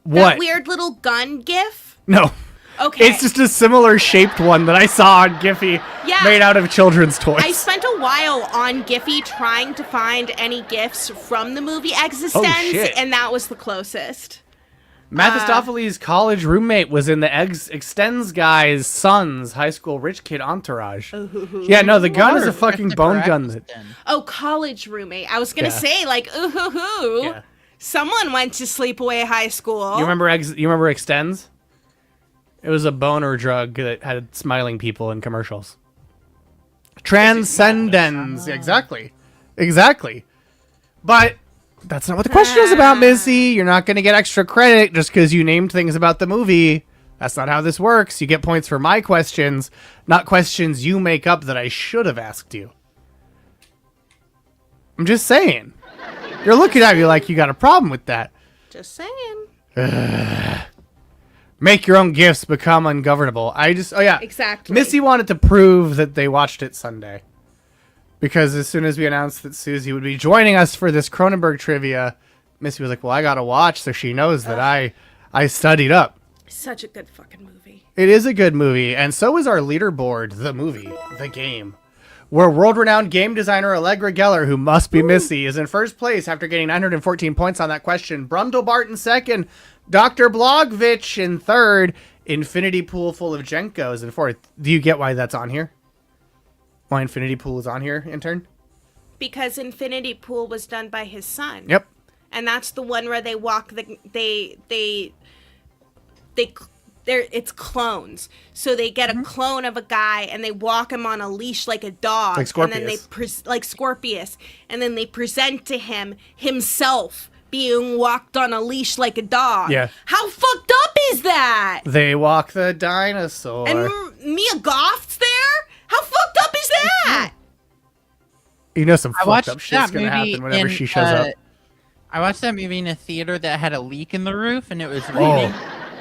What? That weird little gun gif? No. Okay. It's just a similar shaped one that I saw on Giphy Yeah. made out of children's toys. I spent a while on Giphy trying to find any gifs from the movie Existence, shit. and that was the closest. Mephistopheles' college roommate was in the Extends guy's son's high school rich kid entourage. Yeah, no, the gun is a fucking bone gun. That, Oh, college roommate. I was gonna Yeah. say, like, ooh hoo hoo. Yeah. Someone went to Sleepaway High School. you remember Extends? It was a boner drug that had smiling people in commercials. Transcendence. Exactly. Exactly. But that's not what the question is about, Missy. You're not going to get extra credit just because you named things about the movie. That's not how this works. You get points for my questions, not questions you make up that I should have asked you. I'm just saying. You're looking at me like you got a problem with that. Just saying. Make your own gifts become ungovernable. Oh yeah. Exactly. Missy wanted to prove that they watched it Sunday. Because as soon as we announced that Susie would be joining us for this Cronenberg trivia, Missy was like, well, I gotta watch so she knows that I studied up. Such a good fucking movie. It is a good movie, and so is our leaderboard, the movie, the game. Where world-renowned game designer Allegra Geller, who must be Missy, is in first place after getting 914 points on that question. Brundlebart in second, Dr. Blogvich in third, Infinity Pool full of Jenkos in fourth. Do you get why that's on here? Why Infinity Pool is on here, intern? Because Infinity Pool was done by his son. Yep. And that's the one where they walk it's clones. So they get a clone of a guy and they walk him on a leash like a dog. Like And then Scorpius. like Scorpius. And then they present to him himself being walked on a leash like a dog. Yeah. How fucked up is that? They walk the dinosaur. And Mia Goth's there? How fucked up is that? You know some I fucked watched up shit's that gonna movie happen whenever in, she shows up. I watched that movie in a theater that had a leak in the roof, and it was raining.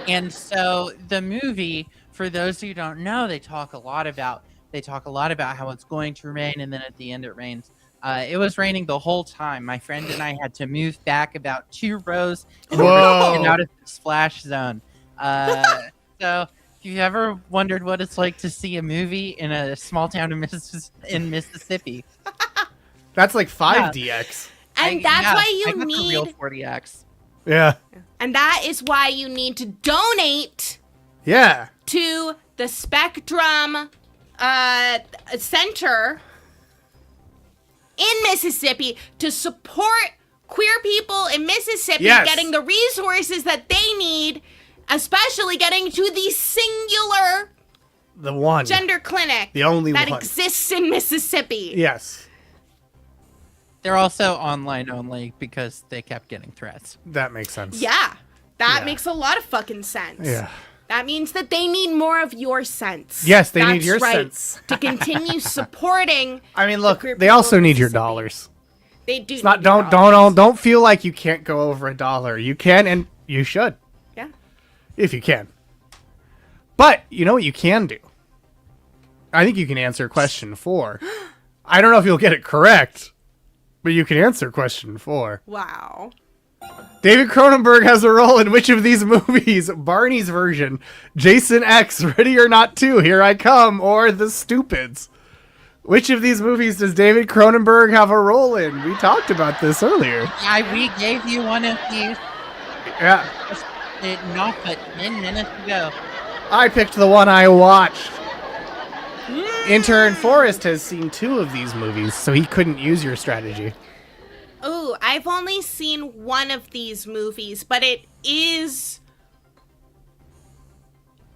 And so the movie, for those who don't know, they talk a lot about how it's going to rain, and then at the end it rains. It was raining the whole time. My friend and I had to move back about 2 rows in order to get out of the splash zone. So if you've ever wondered what it's like to see a movie in a small town in Mississippi, That's like 5DX. And that's why I you got the real need 40X. Yeah. And that is why you need to donate Yeah. to the Spectrum Center in Mississippi to support queer people in Mississippi Yes. getting the resources that they need, especially getting to the singular The one. gender clinic The only that one. exists in Mississippi. Yes. They're also online only because they kept getting threats. That makes sense. Yeah, that Yeah. makes a lot of fucking sense. Yeah. That means that they need more of your sense. Yes, they need That's your right, sense. to continue supporting. I mean, the look, queer they people also of need your Mississippi. dollars. They do. It's not need your don't dollars. don't feel like you can't go over $1. You can and you should Yeah. if you can. But you know what you can do? I think you can answer question 4. I don't know if you'll get it correct, but you can answer question 4. Wow. David Cronenberg has a role in which of these movies? Barney's version, Jason X, Ready or Not 2, Here I Come, or The Stupids? Which of these movies does David Cronenberg have a role in? We talked about this earlier. Yeah, we gave you one of these Yeah, not but 10 minutes ago. I picked the one I watched. Intern Forrest has seen 2 of these movies, so he couldn't use your strategy. Ooh, I've only seen one of these movies, but it is.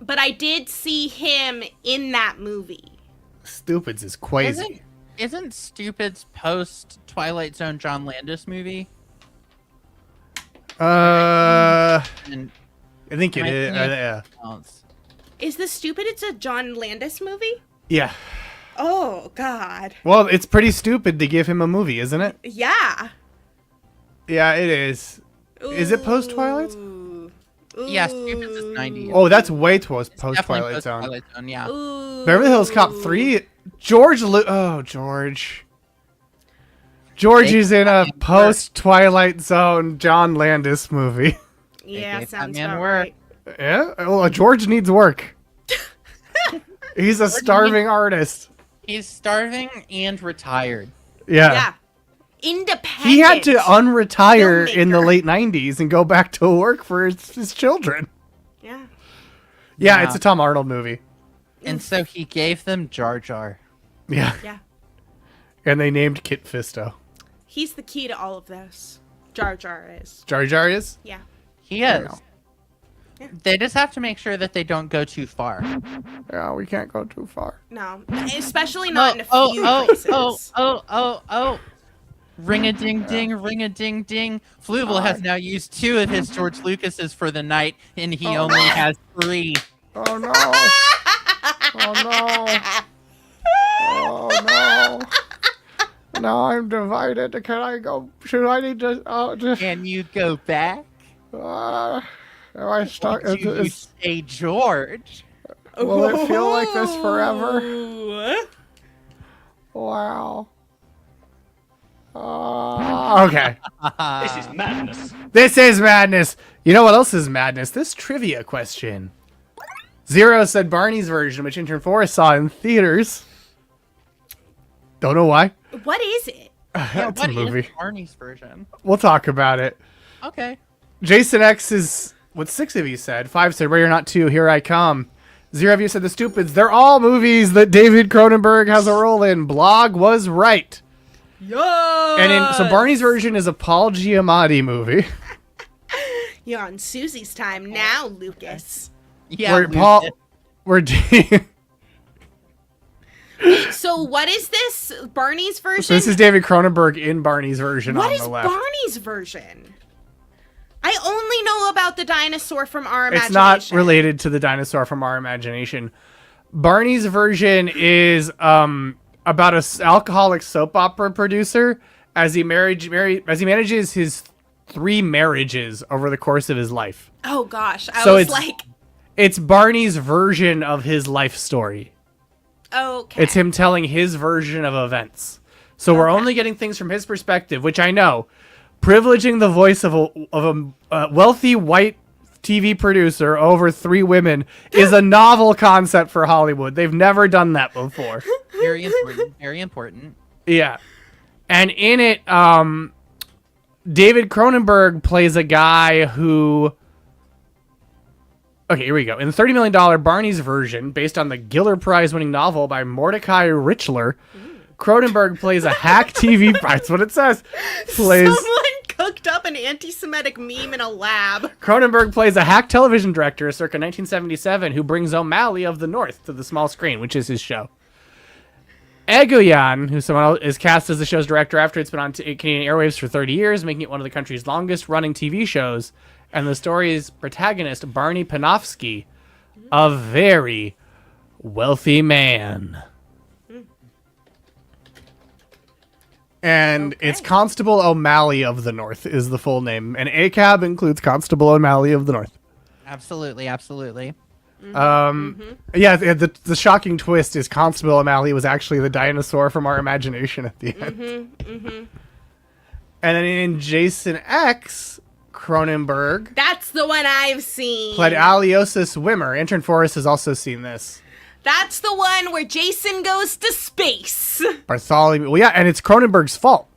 But I did see him in that movie. Stupids is crazy. Isn't Stupid's post Twilight Zone John Landis movie? I And think it I is. think Yeah. counts. Is The Stupid? It's a John Landis movie? Yeah. Oh, God. Well, it's pretty stupid to give him a movie, isn't it? Yeah. Yeah, it is. Is it post Twilight? Ooh. Yeah, Stupid's is 90. Oh, that's way post Definitely Twilight Zone. post-Twilight Zone, yeah. Ooh. Beverly Hills Cop 3. George. George. George Make is in a that man work. post Twilight Zone John Landis movie. Yeah, Make that sounds man about work. right. Yeah. Well, George needs work. He's a starving artist. He's starving and retired. Yeah. Yeah. Independent. He had to unretire in the filmmaker. late 90s and go back to work for his children. Yeah. Yeah, Yeah. it's a Tom Arnold movie. And so he gave them Jar Jar. Yeah. Yeah. And they named Kit Fisto. He's the key to all of this. Jar Jar is. Jar Jar is? Yeah. He is. know. They just have to make sure that they don't go too far. Yeah, we can't go too far. No. Especially not in a few places. Oh. Ring a ding ding, ring a ding ding. Fluval has now used 2 of his George Lucas's for the night, and he only has 3. Oh no. Oh no. Oh no. Now I'm divided. Can I go? Should I need to? Just, Can you go back? am I stuck? Do you say George? Will it feel like this forever? Ooh. Wow. Okay. This is madness. This is madness. You know what else is madness? This trivia question. Zero said Barney's version, which Intern Forrest saw in theaters. Don't know why. What is it? Yeah, It's a what is movie. Barney's version? We'll talk about it. Okay. Jason X is what 6 of you said. 5 said Ready or Not 2, Here I Come. 0 of you said The Stupids. They're all movies that David Cronenberg has a role in. Blog was right. Yo. And so Barney's version is a Paul Giamatti movie. You're on Susie's time now, Lucas. Yeah. where Paul, where So what is this? Barney's version? So this is David Cronenberg in Barney's version What on is the left. Barney's version? I only know about the dinosaur from Our Imagination. It's not related to the dinosaur from Our Imagination. Barney's version is about a alcoholic soap opera producer as he manages his 3 marriages over the course of his life. Oh gosh, I So was it's- like, It's Barney's version of his life story. okay. It's him telling his version of events. So we're only getting things from his perspective, which I know. Privileging the voice of a wealthy white TV producer over 3 women is a novel concept for Hollywood. They've never done that before. Very important. Very important. Yeah. And in it, David Cronenberg plays a guy who... Okay, here we go. In the $30 million Barney's version, based on the Giller Prize-winning novel by Mordecai Richler, Cronenberg plays a hack TV... That's what it says. Someone cooked up an anti-Semitic meme in a lab. Cronenberg plays a hack television director circa 1977 who brings O'Malley of the North to the small screen, which is his show. Egoyan, who someone else is cast as the show's director after it's been on Canadian airwaves for 30 years, making it one of the country's longest-running TV shows, and the story's protagonist, Barney Panofsky, a very wealthy man. And it's Constable O'Malley of the North is the full name. And ACAB includes Constable O'Malley of the North. Absolutely, absolutely. Yeah, the shocking twist is Constable O'Malley was actually the dinosaur from our imagination at the end. And then in Jason X, Cronenberg... That's the one I've seen. ...played Aliosis Wimmer. Intern Forrest has also seen this. That's the one where Jason goes to space. Bartholomew... Well, yeah, and it's Cronenberg's fault.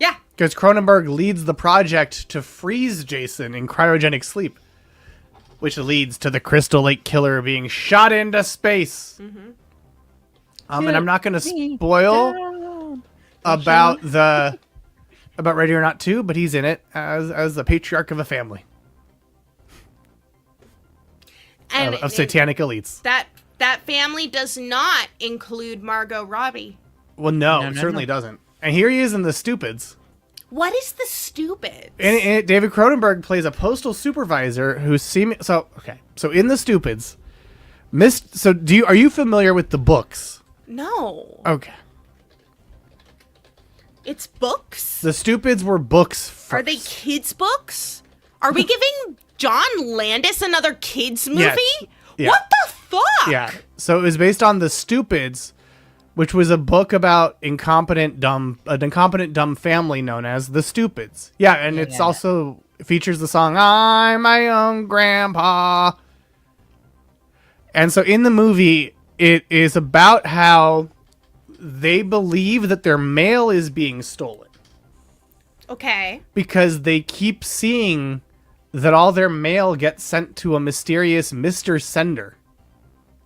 Yeah. Because Cronenberg leads the project to freeze Jason in cryogenic sleep, which leads to the Crystal Lake Killer being shot into space. And I'm not going to spoil about Ready or Not 2, but he's in it as the patriarch of a family. And of satanic elites. That family does not include Margot Robbie. Well, no, certainly doesn't. And here he is in The Stupids. What is The Stupids? In it, David Cronenberg plays a postal supervisor who's So in The Stupids, are you familiar with the books? No. Okay. It's books? The Stupids were books first. Are they kids' books? Are we giving John Landis another kids' movie? Yes. Yeah. What the fuck? Yeah. So it was based on The Stupids, which was a book about an incompetent dumb family known as the Stupids. Yeah, and it also features the song "I'm My Own Grandpa." And so in the movie, it is about how they believe that their mail is being stolen. Okay. Because they keep seeing that all their mail gets sent to a mysterious Mr. Sender.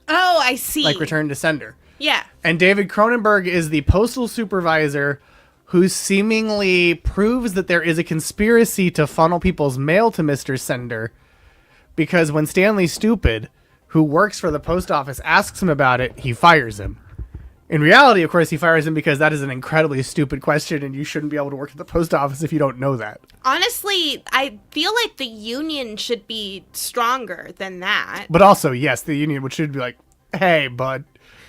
Oh, I see. Like Return to Sender. Yeah. And David Cronenberg is the postal supervisor who seemingly proves that there is a conspiracy to funnel people's mail to Mr. Sender, because when Stanley Stupid, who works for the post office, asks him about it, he fires him. In reality, of course, he fires him because that is an incredibly stupid question, and you shouldn't be able to work at the post office if you don't know that. Honestly, I feel like the union should be stronger than that. But also, yes, the union should be like, hey, bud.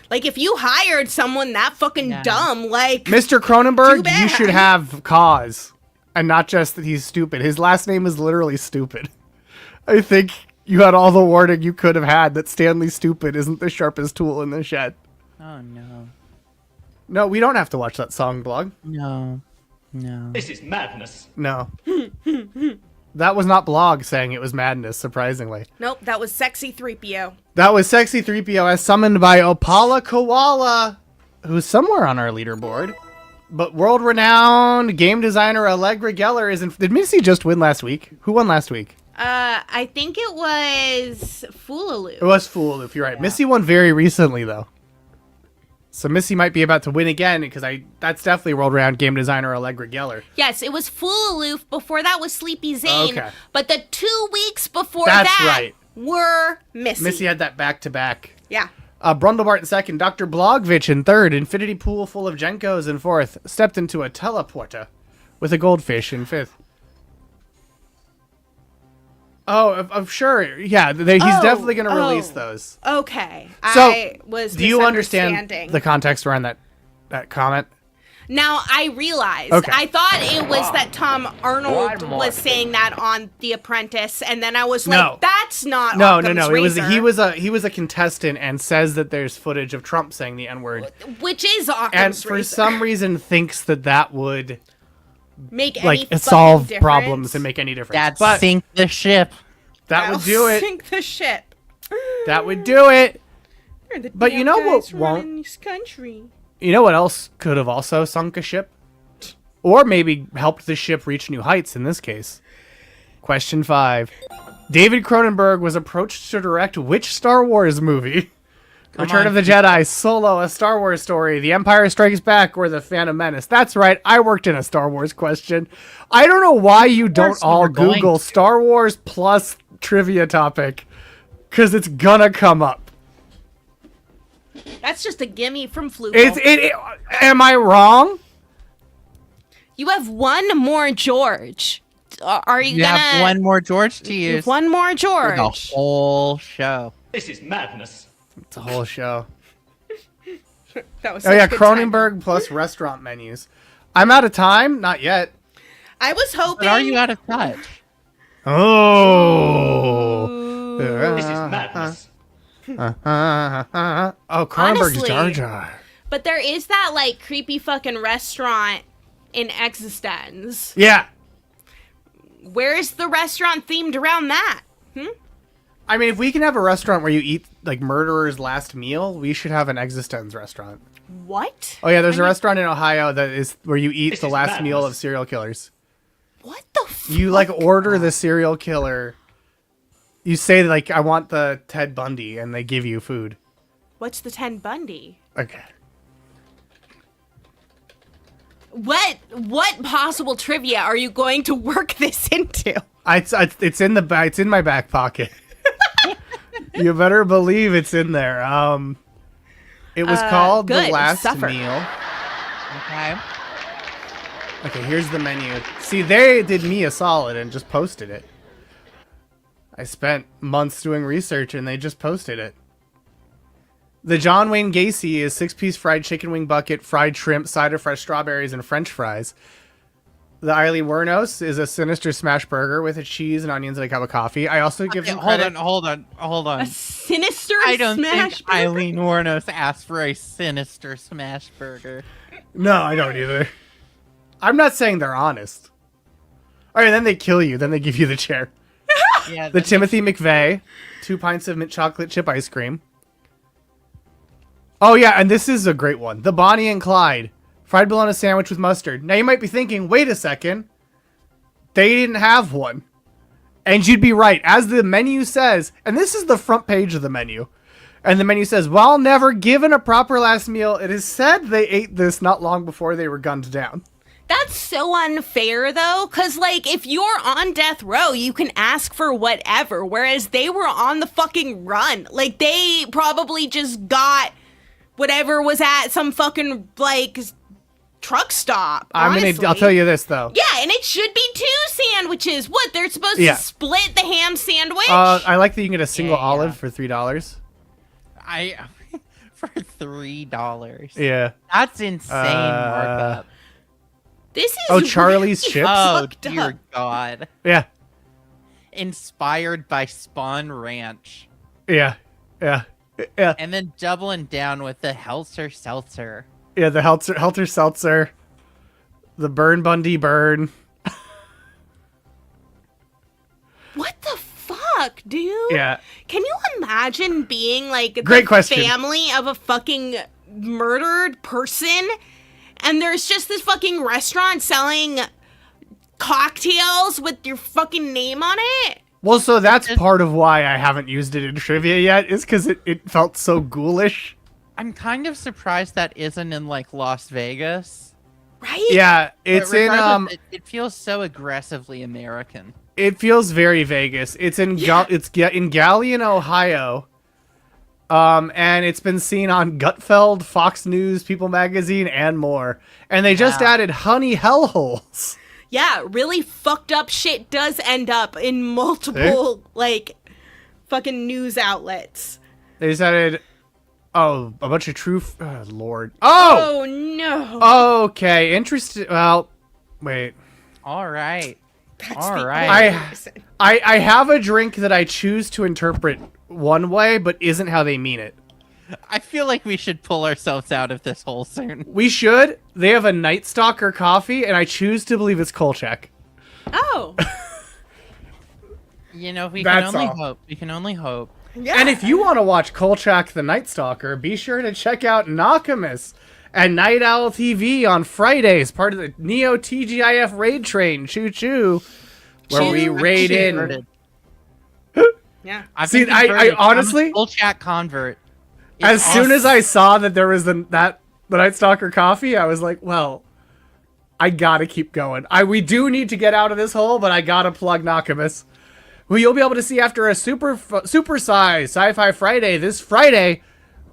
Like, if you hired someone that fucking dumb, like... Mr. Cronenberg, you should have cause. And not just that he's stupid. His last name is literally Stupid. I think you had all the warning you could have had that Stanley Stupid isn't the sharpest tool in the shed. Oh, no. No, we don't have to watch that song, Blog. No. This is madness. No. That was not Blog saying it was madness, surprisingly. Nope, that was Sexy 3PO. That was Sexy 3PO as summoned by Opala Koala, who's somewhere on our leaderboard. But world-renowned game designer Allegra Geller is in... Did Missy just win last week? Who won last week? I think it was Foolaloo. It was Foolaloo, you're right. Yeah. Missy won very recently, though. So Missy might be about to win again, because that's definitely world-renowned game designer Allegra Geller. Yes, it was Foolaloo. Before that was Sleepy Zane. Okay. But the 2 weeks before were Missy. Missy had that back-to-back. Yeah. Brundlebart in second, Dr. Blogvich in third, Infinity Pool full of Jenkos in fourth, stepped into a teleporter with a goldfish in fifth. Oh, I'm sure. Yeah, he's definitely going to release those. Okay. So, I was do you understand the context around that comment? Now, I realized. Okay. I thought it was that Tom Arnold was saying that on The Apprentice, and then I was like, that's not Occam's Razor. He was a contestant and says that there's footage of Trump saying the N-word. Which is Occam's And Razor. for some reason thinks that would... make any solve difference. Problems and make any difference. But sink the ship. That would do it. Sink the ship. That would do it. But you know what won't? This country. You know what else could have also sunk a ship? Or maybe helped the ship reach new heights in this case. Question 5. David Cronenberg was approached to direct which Star Wars movie? Return of the Jedi, Solo, A Star Wars Story, The Empire Strikes Back, or The Phantom Menace? That's right, I worked in a Star Wars question. I don't know why you don't all Google Star Wars plus trivia topic, because it's gonna come up. That's just a gimme from Fluval. Am I wrong? You have one more George. Are you You gonna... have one more George to You have use. one more For George. the whole show. This is madness. It's a whole show. That was Oh such yeah, good Cronenberg timing. plus restaurant menus. I'm out of time? Not yet. I was hoping... But are you out of touch? Oh. This is madness. Oh, Cronenberg's Honestly. Jar Jar. But there is that, like, creepy fucking restaurant in Existence. Yeah. Where is the restaurant themed around that? I mean, if we can have a restaurant where you eat, like, murderer's last meal, we should have an Existence restaurant. What? Oh, yeah, there's a restaurant in Ohio that is where you eat This the is last madness. meal of serial killers. What the fuck? You, like, order the serial killer. You say, like, I want the Ted Bundy, and they give you food. What's the Ted Bundy? Okay. What possible trivia are you going to work this into? It's in my back pocket. You better believe it's in there. It was called good. The Last Suffer. Meal. Okay. Okay, here's the menu. See, they did me a solid and just posted it. I spent months doing research and they just posted it. The John Wayne Gacy is 6-piece fried chicken wing bucket, fried shrimp, side of fresh strawberries, and French fries. The Eileen Wuornos is a sinister smash burger with a cheese and onions and a cup of coffee. I also give them credit. Hold on. A sinister I don't smash think burger? Eileen Wuornos asked for a sinister smash burger. No, I don't either. I'm not saying they're honest. All right, then they kill you. Then they give you the chair. Yeah, The Timothy McVeigh, 2 pints of mint chocolate chip ice cream. Oh, yeah, and this is a great one. The Bonnie and Clyde, fried bologna sandwich with mustard. Now, you might be thinking, wait a second. They didn't have one. And you'd be right. As the menu says, and this is the front page of the menu, and the menu says, while never given a proper last meal, it is said they ate this not long before they were gunned down. That's so unfair, though, because, like, if you're on death row, you can ask for whatever, whereas they were on the fucking run. Like, they probably just got whatever was at some fucking, like, truck stop, honestly. I'll tell you this, though. Yeah, and it should be 2 sandwiches. What, they're supposed Yeah. to split the ham sandwich? I like that you can get a single Yeah. olive for $3. For $3. Yeah. That's insane markup. This is Oh, Charlie's really Chips? Oh fucked dear up. God. Yeah. Inspired by Spawn Ranch. Yeah. Yeah. Yeah. And then doubling down with the Helter Seltzer. Yeah, the Helter Seltzer. The Burn Bundy Burn. What the fuck, dude? Yeah. Can you imagine being like Great the question. family of a fucking murdered person and there's just this fucking restaurant selling cocktails with your fucking name on it? Well, so that's part of why I haven't used it in trivia yet, is because it felt so ghoulish. I'm kind of surprised that isn't in like Las Vegas. Right? Yeah, But it's in regardless, it feels so aggressively American. it feels very Vegas. It's in in Galion, Ohio. And it's been seen on Gutfeld, Fox News, People Magazine, and more. And they just added honey hellholes. Yeah, really fucked up shit does end up in multiple like fucking news outlets. They just added a bunch of true Lord. Oh! Oh no. Okay, interesting. Well, wait. All right. That's All the right. only reason. I have a drink that I choose to interpret one way, but isn't how they mean it. I feel like we should pull ourselves out of this hole soon. We should. They have a Night Stalker coffee, and I choose to believe it's Kolchak. Oh. You know, we That's can only all. hope. We can only hope. Yeah. And if you want to watch Kolchak the Night Stalker, be sure to check out Nakamus And Night Owl TV on Fridays, part of the Neo TGIF raid train. Choo choo. Where we raid in. Yeah. I've See, been I converted. honestly- I'm a full chat convert. It's As soon as awesome. I saw that there was the Night Stalker coffee, I was like, well, I gotta keep going. We do need to get out of this hole, but I gotta plug Nakamus, who you'll be able to see after a super-sized Sci-Fi Friday this Friday,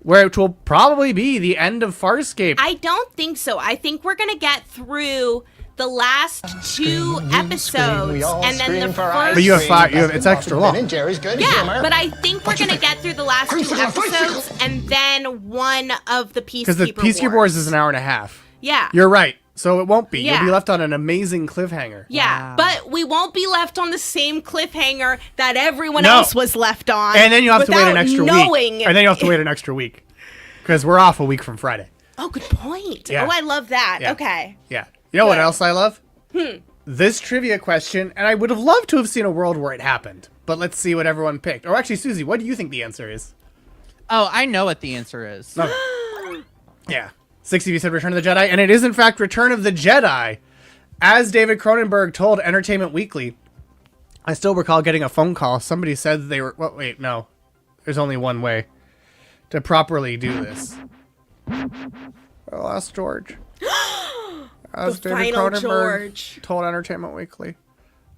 which will probably be the end of Farscape. I don't think so. I think we're gonna get through the last two episodes, and then the first. But you have five. It's extra long. Yeah, but I think we're gonna get through the last two episodes, and then one of the Peacekeeper Because the Peacekeeper Wars is an hour and a half. Yeah. You're right. So it won't be. Yeah. You'll be left on an amazing cliffhanger. Yeah, Wow. but we won't be left on the same cliffhanger that everyone No. else was left on. And then you have to wait an without extra knowing. week. And then you have to wait an extra week. Because we're off a week from Friday. Oh, good point. Yeah. Oh, I love that. Yeah. Okay. Yeah. You know what Good. else I love? This trivia question, and I would have loved to have seen a world where it happened. But let's see what everyone picked. Or actually, Susie, what do you think the answer is? Oh, I know what the answer is. Okay. Yeah. 60 of you said Return of the Jedi, and it is in fact Return of the Jedi. As David Cronenberg told Entertainment Weekly, I still recall getting a phone call. Somebody said they were... Well, wait, no. There's only one way to properly do this. I lost George. As The David final Cronenberg George. told Entertainment Weekly.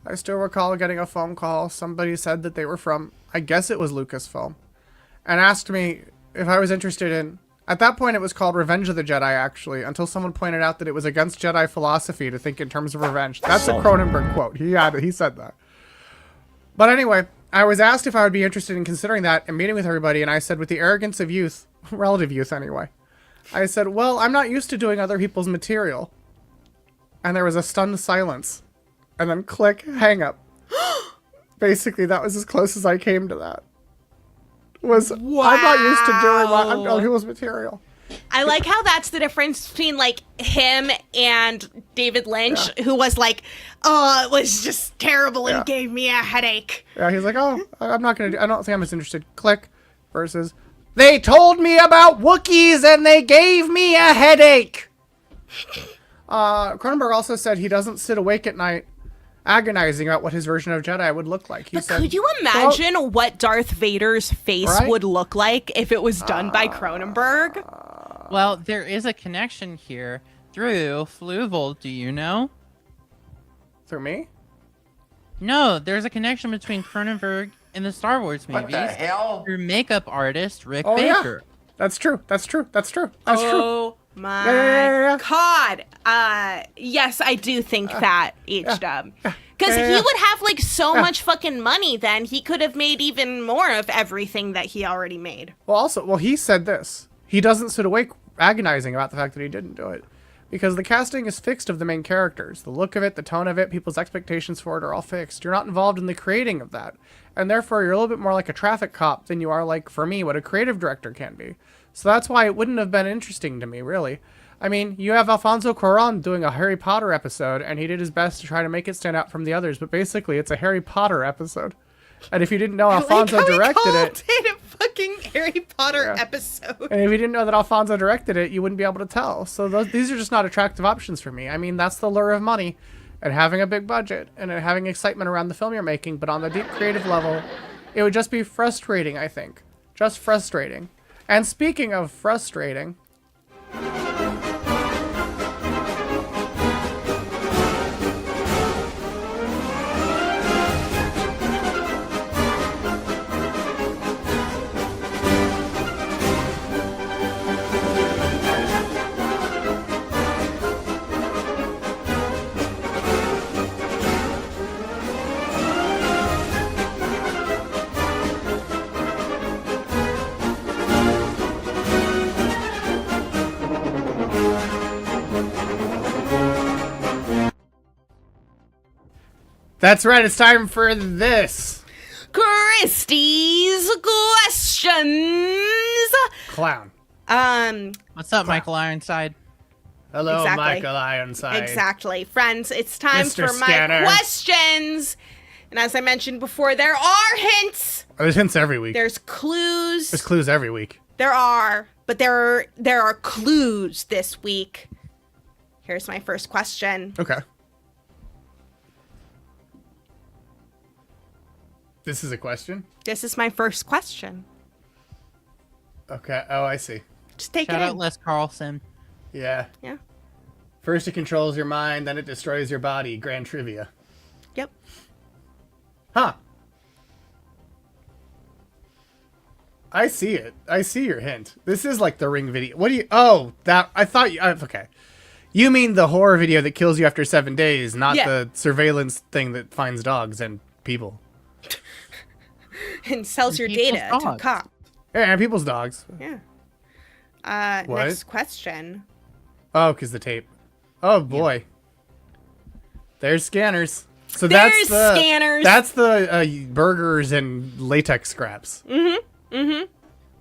I still recall getting a phone call. Somebody said that they were from, I guess it was Lucasfilm, and asked me if I was interested in... At that point, it was called Revenge of the Jedi, actually, until someone pointed out that it was against Jedi philosophy to think in terms of revenge. That's a Cronenberg quote. He said that. But anyway, I was asked if I would be interested in considering that and meeting with everybody, and I said, with the arrogance of youth, relative youth anyway, I said, well, I'm not used to doing other people's material. And there was a stunned silence. And then click, hang up. Basically, that was as close as I came to that. I'm not used to doing other people's material. I like how that's the difference between like him and David Lynch, who was like, "Oh, it was just terrible and gave me a headache." Yeah, he's like, "Oh, I'm not gonna. I don't think I'm as interested." Click, versus, "They told me about Wookiees and they gave me a headache." Cronenberg also said he doesn't sit awake at night agonizing about what his version of Jedi would look like. He But said, could you imagine what Darth Vader's face Right? would look like if it was done by Cronenberg? Well, there is a connection here through Fluval. Do you know? through me? No, there's a connection between Cronenberg and the Star Wars movies. What the hell? Through makeup artist Rick Oh, yeah. Baker. That's true. That's true. Oh my Yeah. God. Yes, I do think that, H-Dub. Because Yeah. he would have like so much fucking money then, he could have made even more of everything that he already made. Well, he said this. He doesn't sit awake agonizing about the fact that he didn't do it. Because the casting is fixed of the main characters. The look of it, the tone of it, people's expectations for it are all fixed. You're not involved in the creating of that. And therefore, you're a little bit more like a traffic cop than you are like, for me, what a creative director can be. So that's why it wouldn't have been interesting to me, really. I mean, you have Alfonso Cuarón doing a Harry Potter episode, and he did his best to try to make it stand out from the others, but basically it's a Harry Potter episode. And if you didn't know Alfonso directed it, a fucking Harry Potter episode. and if you didn't know that Alfonso directed it, you wouldn't be able to tell. So these are just not attractive options for me. I mean, that's the lure of money and having a big budget and having excitement around the film you're making, but on the deep creative level, it would just be frustrating, I think. Just frustrating. And speaking of frustrating... That's right, it's time for this. Kristie's questions. Clown. What's up, Michael Ironside? Hello, Exactly. Michael Ironside. Exactly. Friends, it's time Mr. for Scanner. my questions. And as I mentioned before, there are hints. Oh, there's hints every week. There's clues. There's clues every week. There are but there are clues this week. Here's my first question. Okay. This is a question? This is my first question. Okay. Oh, I see. Just take Shout it out in. Les Carlson. Yeah. Yeah. First it controls your mind, then it destroys your body. Grand trivia. Yep. Huh. I see it. I see your hint. This is like the Ring video. What do you... Oh, that... I thought you... Okay. You mean the horror video that kills you after 7 days, not Yeah. the surveillance thing that finds dogs and people. And sells your people's data to dogs. cops. Yeah, and people's dogs. Yeah. What? Next question. Oh, because the tape. Oh, boy. There's scanners. So There's that's the... scanners. That's the burgers and latex scraps.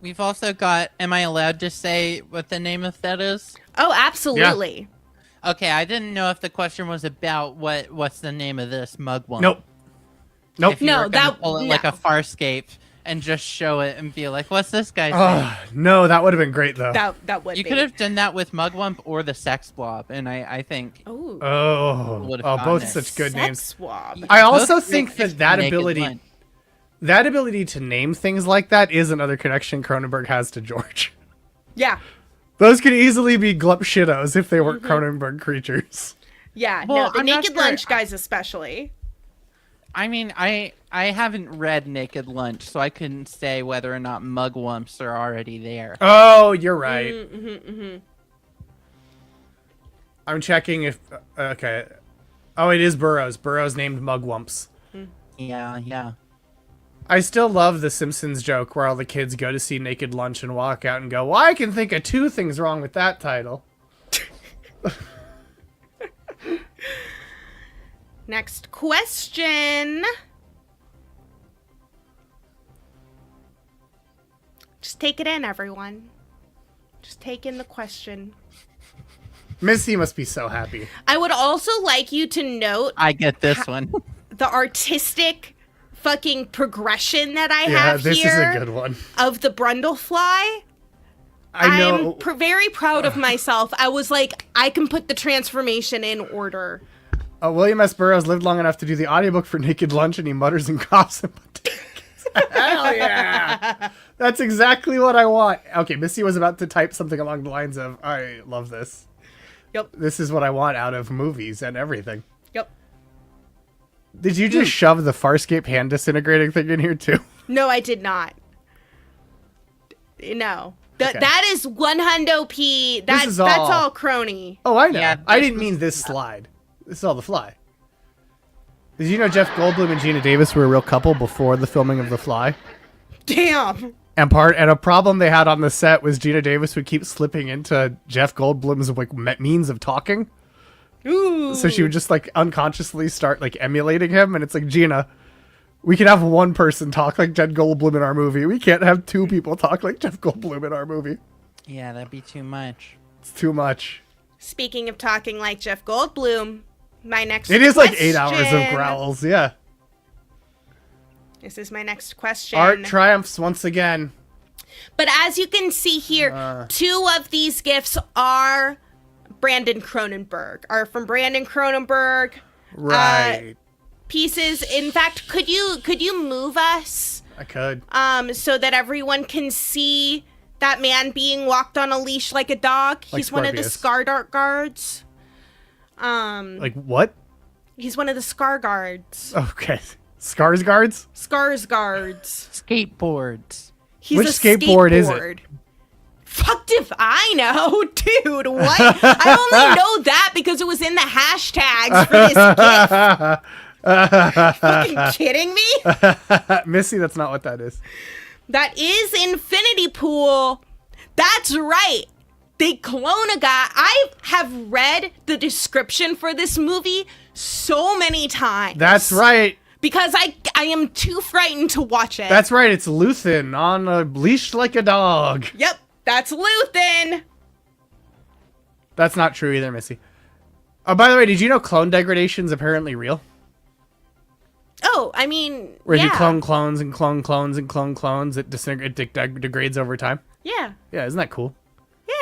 We've also got, am I allowed to say what the name of that is? Oh, absolutely. Okay, I didn't know if the question was about what's the name of this mugwump. Nope. Nope. If you No, were gonna that- pull it like no. a Farscape and just show it and be like, what's this guy's name? Oh, no, that would have been great, though. That would You be. could have done that with Mugwump or the Sex Blob, and I think Ooh. Oh, Would've oh, gotten both it. such good Sex names. swab. I both also great think picks that for Naked ability, Lunch. that ability to name things like that is another connection Cronenberg has to George. Yeah. Those could easily be Glup Shittos if they weren't Cronenberg creatures. Yeah. Well, no, the I'm not Naked sure. Lunch guys especially. I mean, I haven't read Naked Lunch, so I couldn't say whether or not Mugwumps are already there. Oh, you're right. Mm-hmm. I'm checking if... okay. Oh, it is Burroughs. Burroughs named Mugwumps. Yeah. I still love the Simpsons joke where all the kids go to see Naked Lunch and walk out and go, well, I can think of 2 things wrong with that title. Next question. Just take it in, everyone. Just take in the question. Missy must be so happy. I would also like you to note I get this one. the artistic fucking progression that I Yeah, have this here is a good one. of the Brundlefly. I know. I'm very proud of myself. I was like, I can put the transformation in order. William S. Burroughs lived long enough to do the audiobook for Naked Lunch, and he mutters and coughs. Hell yeah! That's exactly what I want. Okay, Missy was about to type something along the lines of, I love this. Yep. This is what I want out of movies and everything. Yep. Did you just shove the Farscape hand disintegrating thing in here, too? No, I did not. No. Okay. That is 100p. is That's all- all crony. Oh, I know. Yeah, I this didn't mean this slide. This is all The Fly. Did you know Jeff Goldblum and Gina Davis were a real couple before the filming of The Fly? Damn. And a problem they had on the set was Gina Davis would keep slipping into Jeff Goldblum's like means of talking. Ooh. So she would just like unconsciously start like emulating him, and it's like, Gina, we can have one person talk like Jeff Goldblum in our movie. We can't have 2 people talk like Jeff Goldblum in our movie. Yeah, that'd be too much. It's too much. Speaking of talking like Jeff Goldblum, my next It is like 8 hours of question- growls, yeah. This is my next question. Art triumphs once again. But as you can see here, 2 of these gifts are from Brandon Cronenberg. Right. Pieces. In fact, could you move us I could. so that everyone can see that man being walked on a leash like a dog? Like He's one of the Scorpius. Scar guards. Like what? He's one of the Scar guards. Okay. Scars guards? Scars guards. Skateboards. He's Which a skateboard is it? skateboard. Fucked if I know, dude. What? I only know that because it was in the hashtags for this gift. Fucking kidding me? Missy, that's not what that is. That is Infinity Pool. That's right. They clone a guy. I have read the description for this movie so many times. That's right. Because I am too frightened to watch it. That's right. It's Luthen on a leash like a dog. Yep, that's Luthen. That's not true either, Missy. Oh, by the way, did you know clone degradation's apparently real? Oh, I mean, Where yeah. you clone clones and clone clones and clone clones, it degrades over time. Yeah. Yeah, isn't that cool?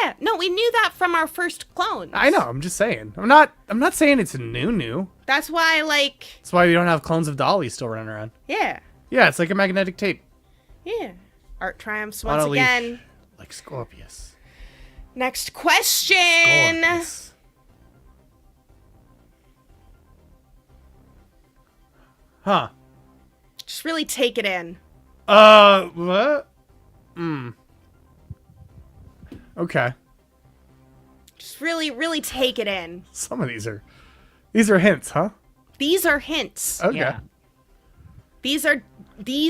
Yeah. No, we knew that from our first clones. I know. I'm just saying. I'm not saying it's new. That's why, like. That's why we don't have clones of Dolly still running around. Yeah. Yeah, it's like a magnetic tape. Yeah. Art triumphs On once a leash, again. like Scorpius. Next question. Scorpius. Huh. Just really take it in. What? Okay. Just really, really take it in. Some of these are hints, huh? These are hints. Okay. Yeah. These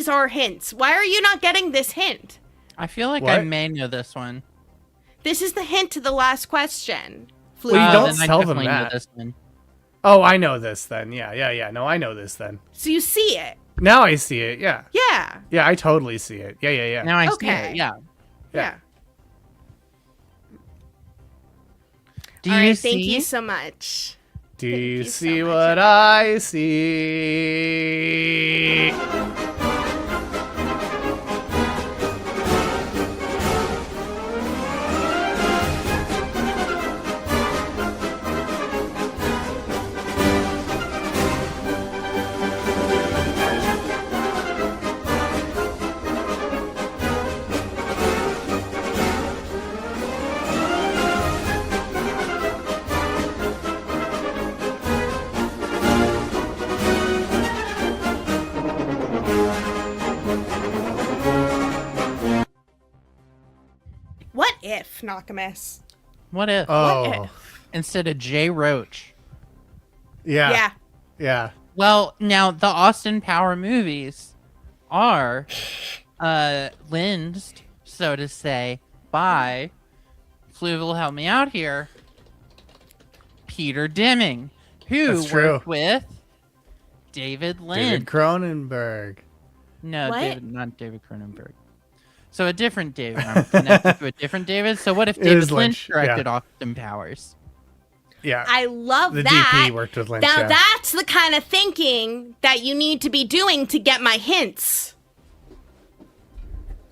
are hints. Why are you not getting this hint? I feel like I What? may know this one. This is the hint to the last question. Well, you don't then I tell them definitely know that. this one. Oh, I know this then. Yeah. No, I know this then. So you see it. Now I see it. Yeah. Yeah. Yeah, I totally see it. Yeah. Now I see Okay. it. Yeah. Yeah. Do All you right, see? thank you so much. Do Thank you you so see much, what I see? What if, Nakamis? What if Oh. instead of Jay Roach? Yeah. Yeah. Well, now the Austin Power movies are lensed, so to say, by Fluval, help me out here, Peter Deming, who That's true. worked with David Lynch. David Cronenberg. No, What? not David Cronenberg. So a different David. I'm connected to a different David. So what if It David is Lynch Lynch, directed yeah. Austin Powers? Yeah. I love The that. DP worked with Lynch. Now yeah. that's the kind of thinking that you need to be doing to get my hints.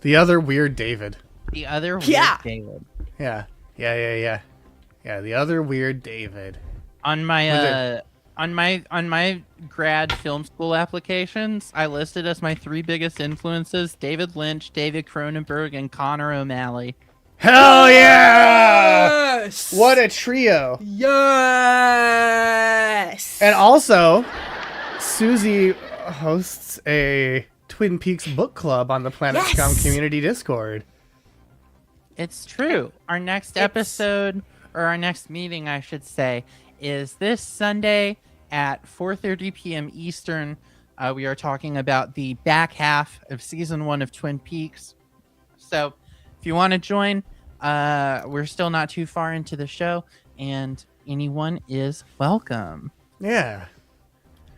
The other weird David. The other weird Yeah. David. Yeah. Yeah, the other weird David. On my on my grad film school applications, I listed as my 3 biggest influences David Lynch, David Cronenberg, and Connor O'Malley. Hell yeah! Yes! What a trio. Yes. And also, Susie hosts a Twin Peaks book club on the Planet Yes! Scum community Discord. It's true. Our next episode, or our next meeting, I should say, is this Sunday at 4:30 p.m. Eastern. We are talking about the back half of season 1 of Twin Peaks. So if you want to join, we're still not too far into the show, and anyone is welcome. Yeah.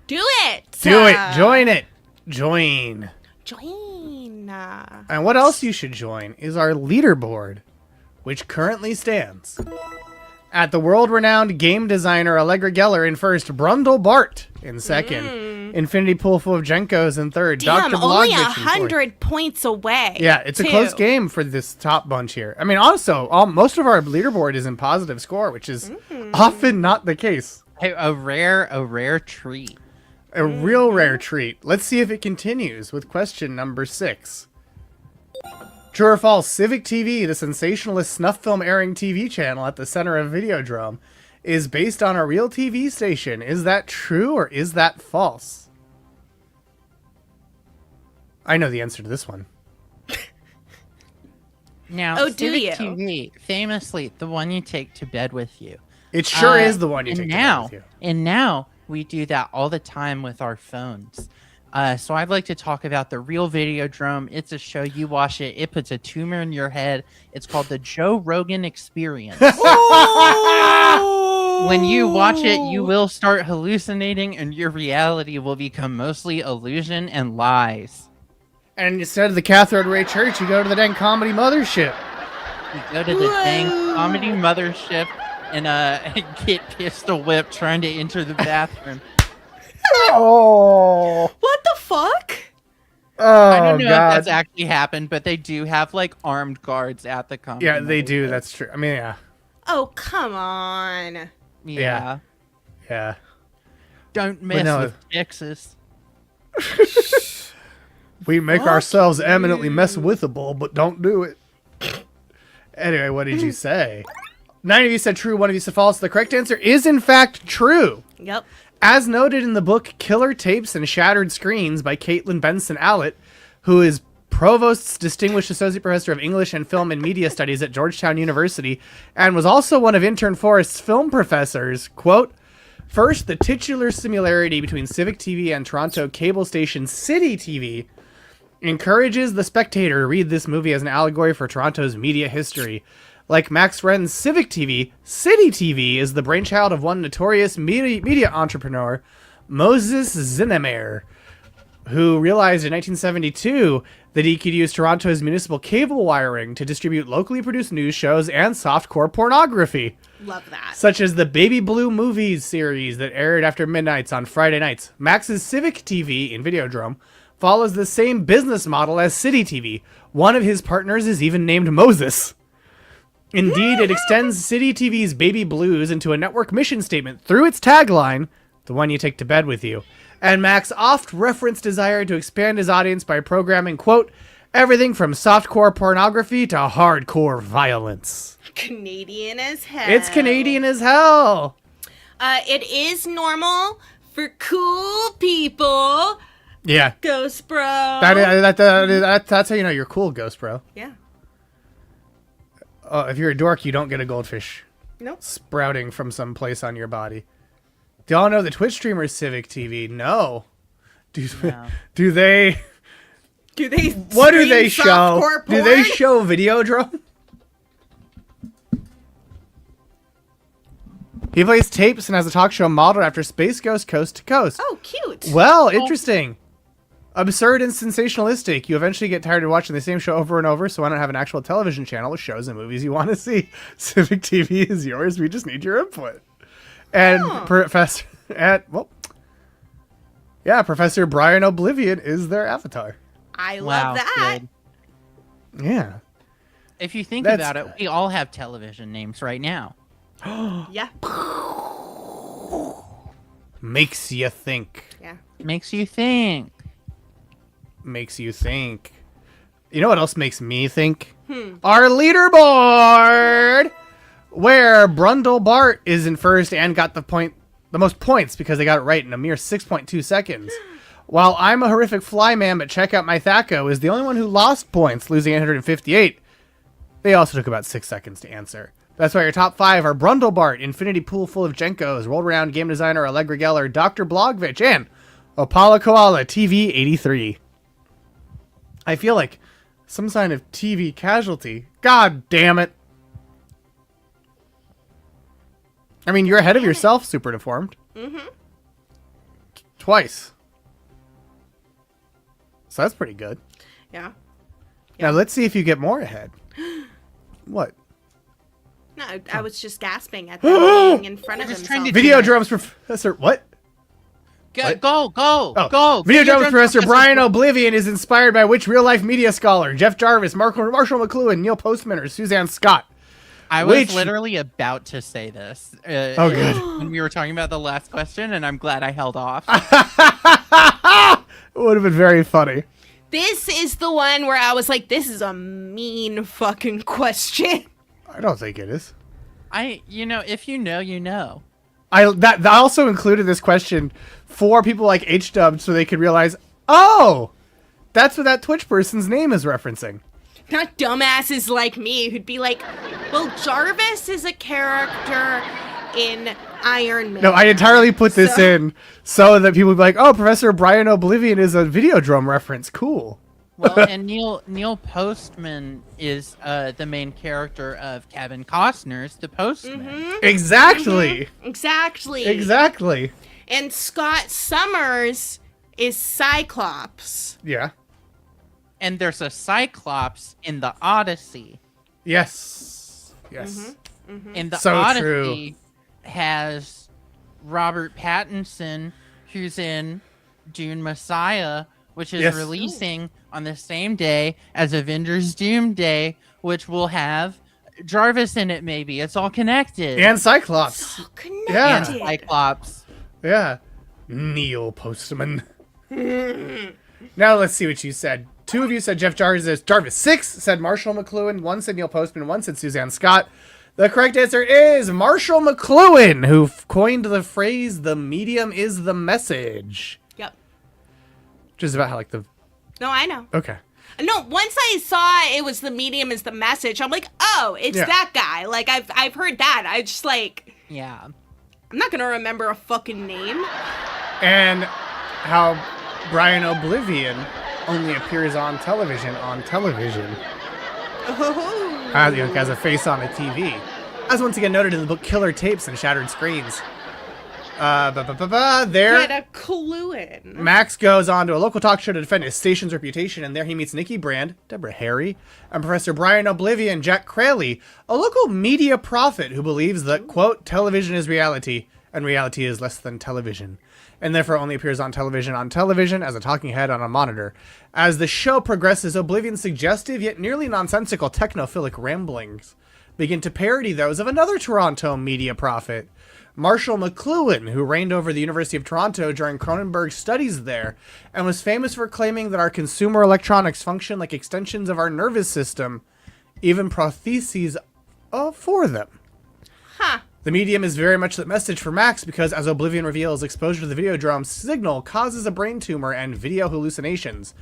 Do it. Do it. Join it. Join. Join. And what else you should join is our leaderboard, which currently stands at the world-renowned game designer Allegra Geller in first, Brundle Bart in second, Infinity Pool full of Jenkos in third, Damn, Dr. only Blogvich in fourth. 100 points away. Yeah, it's a too. close game for this top bunch here. I mean, also, most of our leaderboard is in positive score, which is often not the case. A rare treat. A real rare treat. Let's see if it continues with question number 6. True or false, Civic TV, the sensationalist snuff film airing TV channel at the center of Videodrome, is based on a real TV station. Is that true or is that false? I know the answer to this one. Now, Oh, do Civic you? TV, famously the one you take to bed with you. It sure is the one you and take now, with you. And now we do that all the time with our phones. So I'd like to talk about the real Videodrome. It's a show, you watch it, it puts a tumor in your head. It's called the Joe Rogan Experience. When you watch it, you will start hallucinating and your reality will become mostly illusion and lies. And instead of the Cathode Ray Church, you go to the dang comedy mothership. You go to the dang comedy mothership and get pistol whipped trying to enter the bathroom. Oh. What the fuck? Oh, I don't know if God. that's actually happened, but they do have like armed guards at the company. Yeah, they do. That's true. I mean, yeah. Oh, come on. Yeah. Yeah. Don't mess no. with Texas. We make ourselves eminently mess withable, but don't do it. Anyway, what did you say? 9 of you said true, 1 of you said false. The correct answer is, in fact, true. Yep. As noted in the book Killer Tapes and Shattered Screens by Caitlin Benson Allett, who is Provost's Distinguished Associate Professor of English and Film and Media Studies at Georgetown University, and was also one of Intern Forrest's film professors, quote, first, the titular similarity between Civic TV and Toronto cable station City TV encourages the spectator to read this movie as an allegory for Toronto's media history. Like Max Wren's Civic TV, City TV is the brainchild of one notorious media entrepreneur, Moses Zinnemeyer, who realized in 1972 that he could use Toronto's municipal cable wiring to distribute locally produced news shows and softcore pornography, Love that. such as the Baby Blue Movies series that aired after midnights on Friday nights. Max's Civic TV in Videodrome follows the same business model as City TV. One of his partners is even named Moses. Indeed, it extends City TV's Baby Blues into a network mission statement through its tagline, the one you take to bed with you. And Max oft-referenced desire to expand his audience by programming, quote, everything from softcore pornography to hardcore violence. Canadian as hell. It's Canadian as hell. It is normal for cool people. Yeah. Ghost bro. That's how you know you're cool, Ghost Bro. Yeah. Oh, if you're a dork, you don't get a goldfish Nope. sprouting from some place on your body. Do y'all know the Twitch streamer Civic TV? No. Do they... Do they? What do they stream show? softcore Do they porn? show Videodrome? He plays tapes and has a talk show modeled after Space Ghost Coast to Coast. Oh, cute. Well, interesting. Absurd and sensationalistic. You eventually get tired of watching the same show over and over, so why not have an actual television channel with shows and movies you want to see? Civic TV is yours. We just need your input. And Professor Professor Brian Oblivion is their avatar. I love that. Good. Yeah. If you think That's about it, we all have television names right now. Yeah. Makes you think. Yeah. Makes you think. Makes you think. You know what else makes me think? Our leaderboard, where Brundle Bart is in first and got the most points because they got it right in a mere 6.2 seconds. While I'm a horrific flyman, but check out my Thaco is the only one who lost points, losing 858. They also took about 6 seconds to answer. That's why your top 5 are Brundle Bart, Infinity Pool Full of Jenkos, Rolled Around Game Designer Allegra Geller, Dr. Blogvich, and Opala Koala TV 83. I feel like some sign of TV casualty. God damn it. I mean, you're ahead of yourself, Super Deformed. Mm-hmm. Twice. So that's pretty good. Yeah. Now let's see if you get more ahead. What? No, I was just gasping at that being in front of Just himself. trying to- Videodrome's Professor... What? What? Go. Oh. Videodrome's Professor Brian Oblivion is inspired by which real-life media scholar? Jeff Jarvis, Marshall McLuhan, Neil Postman, or Suzanne Scott? I was literally about to say this. Oh, good. When we were talking about the last question, and I'm glad I held off. It would have been very funny. This is the one where I was like, this is a mean fucking question. I don't think it is. If you know, you know. I also included this question for people like H-Dub so they could realize, oh, that's what that Twitch person's name is referencing. Not dumbasses like me who'd be like, well, Jarvis is a character in Iron Man. No, I entirely put this in so that people would be like, oh, Professor Brian Oblivion is a Videodrome reference. Cool. Well, and Neil Postman is the main character of Kevin Costner's The Postman. Mm-hmm. Exactly. Mm-hmm. Exactly. Exactly. And Scott Summers is Cyclops. Yeah. And there's a Cyclops in the Odyssey. Yes. Yes. And the So Odyssey has Robert Pattinson, who's in Dune Messiah, which is Yes. releasing on the same day as Avengers Doomsday, which will have Jarvis in it. Maybe it's all connected. And Cyclops. Oh, Yeah. And Cyclops. Yeah. Neo Postman. Now let's see what you said. 2 of you said Jeff Jarvis is Jarvis. 6 said Marshall McLuhan. 1 said Neil Postman. 1 said Suzanne Scott. The correct answer is Marshall McLuhan, who coined the phrase "the medium is the message," Yep. which is about how like the. No, I know. Okay. No, once I saw it was the medium is the message, I'm like, oh, it's Yeah. that guy. Like I've heard that. I just like Yeah. I'm not gonna remember a fucking name. And how Brian Oblivion only appears on television Oh. as a face on a TV. As once again noted in the book Killer Tapes and Shattered Screens. There, Get a clue in. Max goes on to a local talk show to defend his station's reputation, and there he meets Nikki Brand, Deborah Harry, and Professor Brian Oblivion, Jack Craley, a local media prophet who believes that, quote, television is reality, and reality is less than television, and therefore only appears on television as a talking head on a monitor. As the show progresses, Oblivion's suggestive yet nearly nonsensical technophilic ramblings begin to parody those of another Toronto media prophet, Marshall McLuhan, who reigned over the University of Toronto during Cronenberg's studies there, and was famous for claiming that our consumer electronics function like extensions of our nervous system, even prostheses for them. Huh. The medium is very much the message for Max because, as Oblivion reveals, exposure to the Videodrome signal causes a brain tumor and video hallucinations.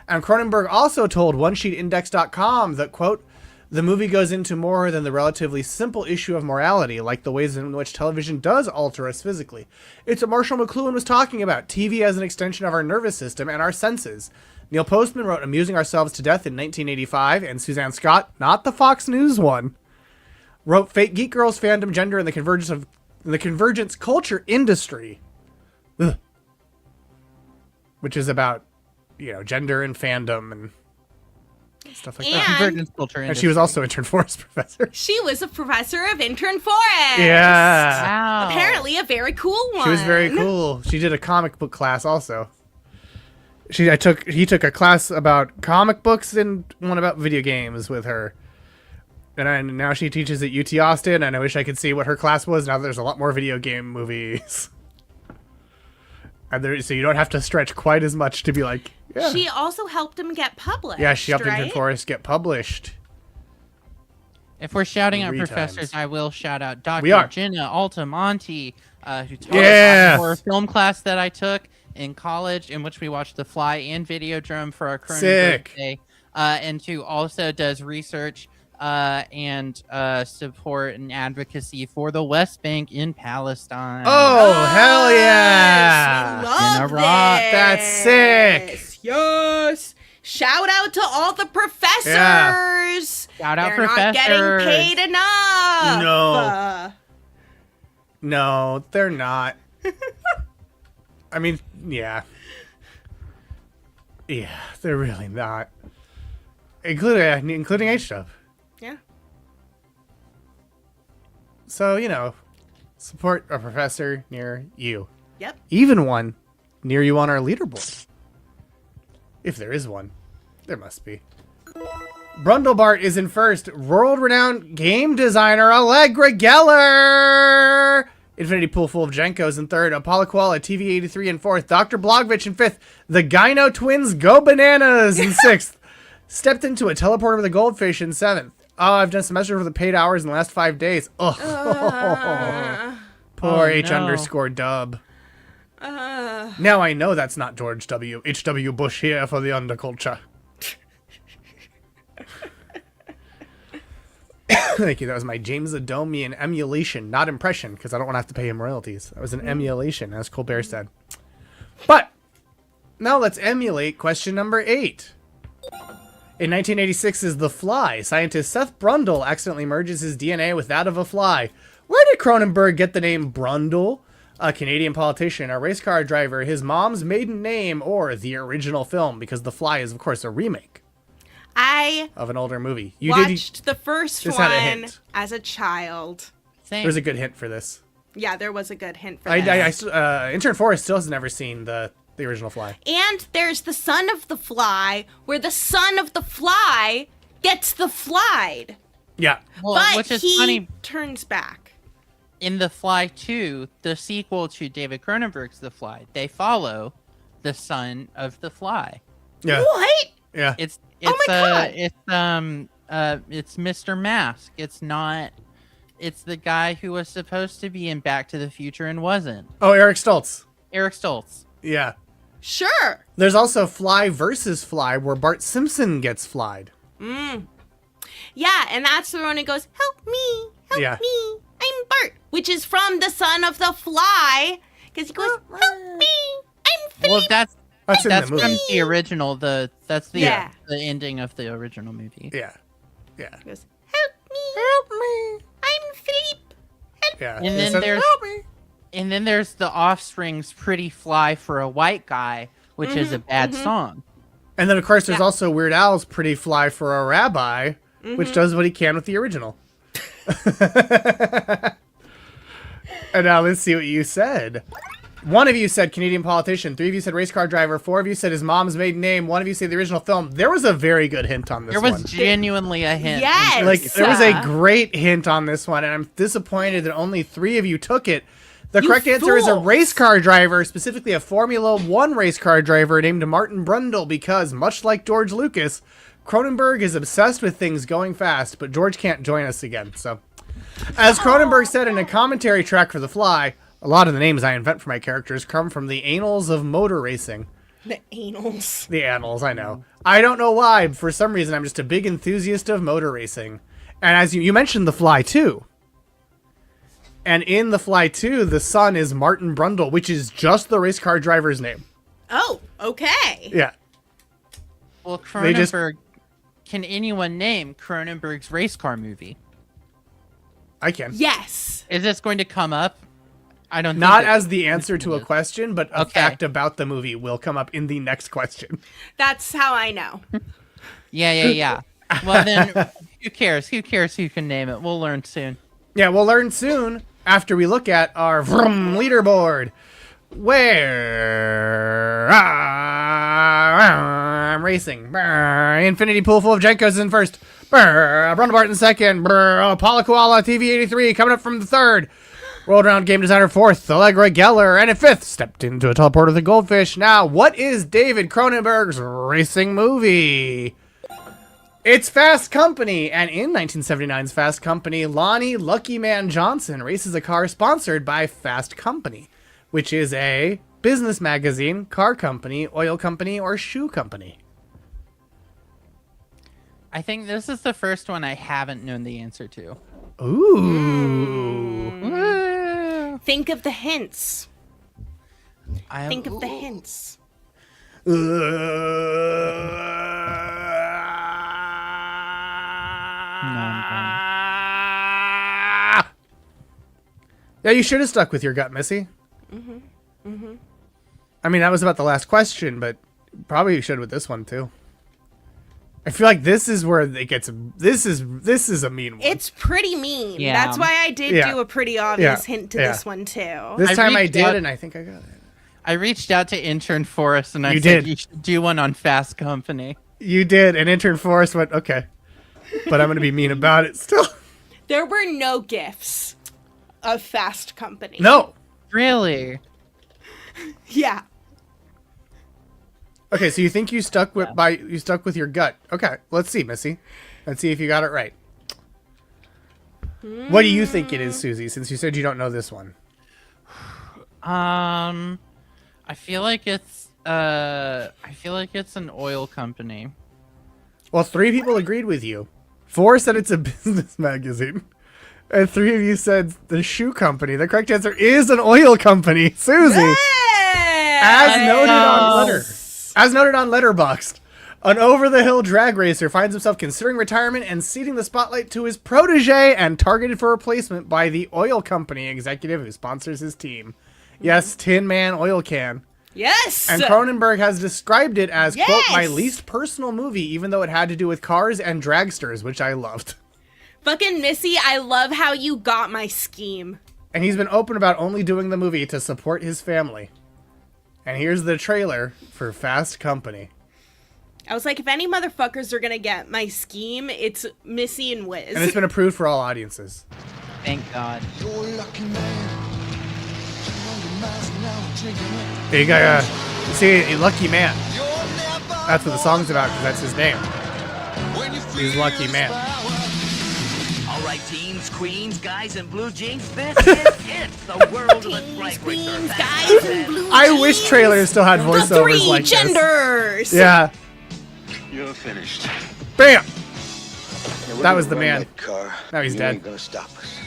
And Cronenberg also told OneSheetIndex.com that, quote, the movie goes into more than the relatively simple issue of morality, like the ways in which television does alter us physically. It's what Marshall McLuhan was talking about, TV as an extension of our nervous system and our senses. Neil Postman wrote Amusing Ourselves to Death in 1985, and Suzanne Scott, not the Fox News one, wrote Fake Geek Girls, Fandom, Gender, and the Convergence Culture Industry. Ugh. Which is about, gender and fandom and stuff like that. Convergence culture And she was also Intern Forest professor. She was a professor of Intern Forest. Yeah. Wow. Apparently a very cool one. She was very cool. She did a comic book class also. He took a class about comic books and one about video games with her. And now she teaches at UT Austin, and I wish I could see what her class was. Now there's a lot more video game movies. So you don't have to stretch quite as much to be like, yeah. She also helped him get published. Yeah, she helped right? Intern Forest get published. If we're shouting out 3 professors, times. I will shout out Dr. We are. Jenna Altamonte, who taught Yeah. us for a film class that I took in college, in which we watched The Fly and Videodrome for our Cronenberg Sick. day, and who also does research and support and advocacy for the West Bank in Palestine. Oh, hell yeah. We love In Iraq. this. That's sick. Yes. Shout out to all the professors. Yeah. Shout out They're not getting professors. paid enough. No. No, they're not. I mean, yeah. Yeah, they're really not. Including H-Dub. Yeah. So, support a professor near you. Yep. Even one near you on our leaderboard. If there is one. There must be. Brundlebart is in first. World-renowned game designer Allegra Geller. Infinity Pool full of Jenkos in third. Apollo Koala TV83 in fourth. Dr. Blogvich in fifth. The Gyno Twins Go Bananas in sixth. Stepped into a teleporter with a goldfish in seventh. Oh, I've done a semester for the paid hours in the last 5 days. Ugh. Poor Oh, H no. underscore dub. Now I know that's not George W. H.W. Bush here for the underculture. Thank you. That was my James Adomian emulation, not impression, because I don't want to have to pay him royalties. That was an emulation, as Colbert said. But now let's emulate question number 8. In 1986's The Fly, scientist Seth Brundle accidentally merges his DNA with that of a fly. Where did Cronenberg get the name Brundle? A Canadian politician, a race car driver, his mom's maiden name, or the original film? Because The Fly is, of course, a remake I of an older movie. watched the first just had a one hint. as a child. Same. There's a good hint for this. Yeah, there was a good hint for that. Intern Forrest still has never seen the the original Fly. And there's the Son of the Fly, where the Son of the Fly gets the flied. Yeah. Well, But which is he funny. turns back. In The Fly 2, the sequel to David Cronenberg's The Fly, they follow the Son of the Fly. Yeah. What? Yeah. It's Oh my it's Mr. Mask. It's not. It's the guy who was supposed to be in Back to the Future and wasn't. Oh, Eric Stoltz. Eric Stoltz. Yeah. Sure. There's also Fly versus Fly, where Bart Simpson gets flied. Yeah, and that's the one who goes, help me, Yeah. me, I'm Bart, which is from the Son of the Fly, because he goes, help me, I'm Philippe. Well, that's That's in the from movie. the original. That's the Yeah. the ending of the original movie. Yeah. Yeah. He goes, help me, I'm Philippe. Yeah. And It then says, there's "Help me." and then there's the Offspring's "Pretty Fly for a White Guy," which is a bad song. And then, of course, there's also Weird Al's Pretty Fly for a Rabbi, which does what he can with the original. And now let's see what you said. One of you said Canadian politician. 3 of you said race car driver. 4 of you said his mom's maiden name. 1 of you said the original film. There was a very good hint on this There one. was genuinely a hint. Yes. Like, there was a great hint on this one, and I'm disappointed that only 3 of you took it. The correct answer is a fools. race car driver, specifically a Formula One race car driver named Martin Brundle, because, much like George Lucas, Cronenberg is obsessed with things going fast, but George can't join us again, so. As Cronenberg said in a commentary track for The Fly, a lot of the names I invent for my characters come from the annals of motor racing. The anals. The annals, I know. I don't know why, but for some reason I'm just a big enthusiast of motor racing. And as you mentioned The Fly 2. And in The Fly 2, the son is Martin Brundle, which is just the race car driver's name. Oh, okay. Yeah. Well, They just- Cronenberg. Can anyone name Cronenberg's race car movie? I can. Yes. Is this going to come up? I don't. Not think as the answer to a question, but a Okay. fact about the movie will come up in the next question. That's how I know. Yeah. Well, then, who cares? Who cares who can name it? We'll learn soon. Yeah, we'll learn soon after we look at our vroom leaderboard. Where I'm racing. Infinity Pool full of Jenkos in first. Brundle in second. Apollo Koala TV83 coming up from the third. World Round Game Designer fourth. Allegra Geller. And in fifth, stepped into a teleporter with a goldfish. Now, what is David Cronenberg's racing movie? It's Fast Company, and in 1979's Fast Company, Lonnie Lucky Man Johnson races a car sponsored by Fast Company, which is a business magazine, car company, oil company, or shoe company. I think this is the first one I haven't known the answer to. Ooh. Think of the hints. I Think of the hints. Yeah, you should have stuck with your gut, Missy. I mean, that was about the last question, but probably you should with this one too. I feel like this is where it gets. This is a mean one. It's pretty mean. Yeah. That's why I did Yeah. do a pretty obvious Yeah. hint to Yeah. this one too. This I time I reached did, out- and I think I got it. I reached out to Intern Forrest and I You said did. you should do one on Fast Company. You did, and Intern Forrest went, okay. But I'm going to be mean about it still. There were no gifts of Fast Company. No. Really? Yeah. Okay, so you think you stuck with your gut. Okay, let's see, Missy. Let's see if you got it right. What do you think it is, Susie, since you said you don't know this one? I feel like it's an oil company. Well, 3 people agreed with you. 4 said it's a business magazine. And 3 of you said the shoe company. The correct answer is an oil company. Susie, as noted on Letterboxd, an over-the-hill drag racer finds himself considering retirement and ceding the spotlight to his protege and targeted for replacement by the oil company executive who sponsors his team. Yes, Tin Man Oil Can. Yes. And Cronenberg has described it as, quote, my Yes! least personal movie, even though it had to do with cars and dragsters, which I loved. Fucking Missy, I love how you got my scheme. And he's been open about only doing the movie to support his family. And here's the trailer for Fast Company. I was like, if any motherfuckers are gonna get my scheme, it's Missy and Wiz. And it's been approved for all audiences. Thank God. There you go. You see, a lucky man. That's what the song's about, because that's his name. He's Lucky Man. All right, teams, queens, guys in blue jeans, this is it. The world of the Queens, guys, and blue I wish trailers still had the voiceovers three like genders. this. Yeah. You're finished. Bam! That was the man. Car. Now he's You dead. ain't gonna stop us.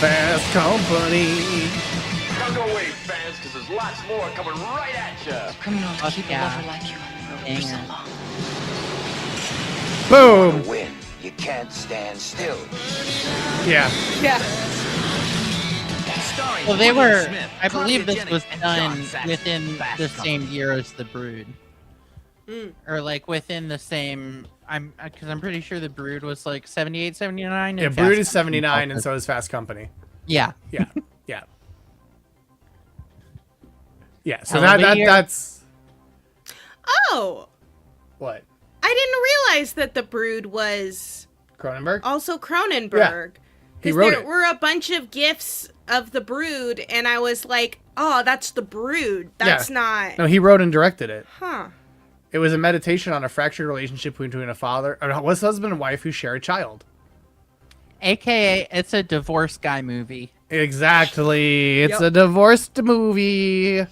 Fast Company. Don't go away, fans, because there's lots more coming right at you. Criminal to keep a yeah. lover like you on the road Dang for so it. long. Boom! To win, you can't stand still. Yeah. Yeah. Well, they were. I believe this was done within the same year as The Brood, or like within the same. Because I'm pretty sure The Brood was like 78, 79. Yeah, and Brood Fast is 79, Company and so is Fast Company. Yeah. Yeah. Yeah. Yeah, so Hell of a year. that's... Oh, What? I didn't realize that The Brood was Cronenberg? also Cronenberg. He 'Cause wrote there it. were a bunch of gifs of The Brood, and I was like, oh, that's The Brood. That's not... No, he wrote and directed it. Huh. It was a meditation on a fractured relationship between a father, a husband and wife who share a child. AKA, it's a divorce guy movie. Exactly. It's Yep. a divorced movie.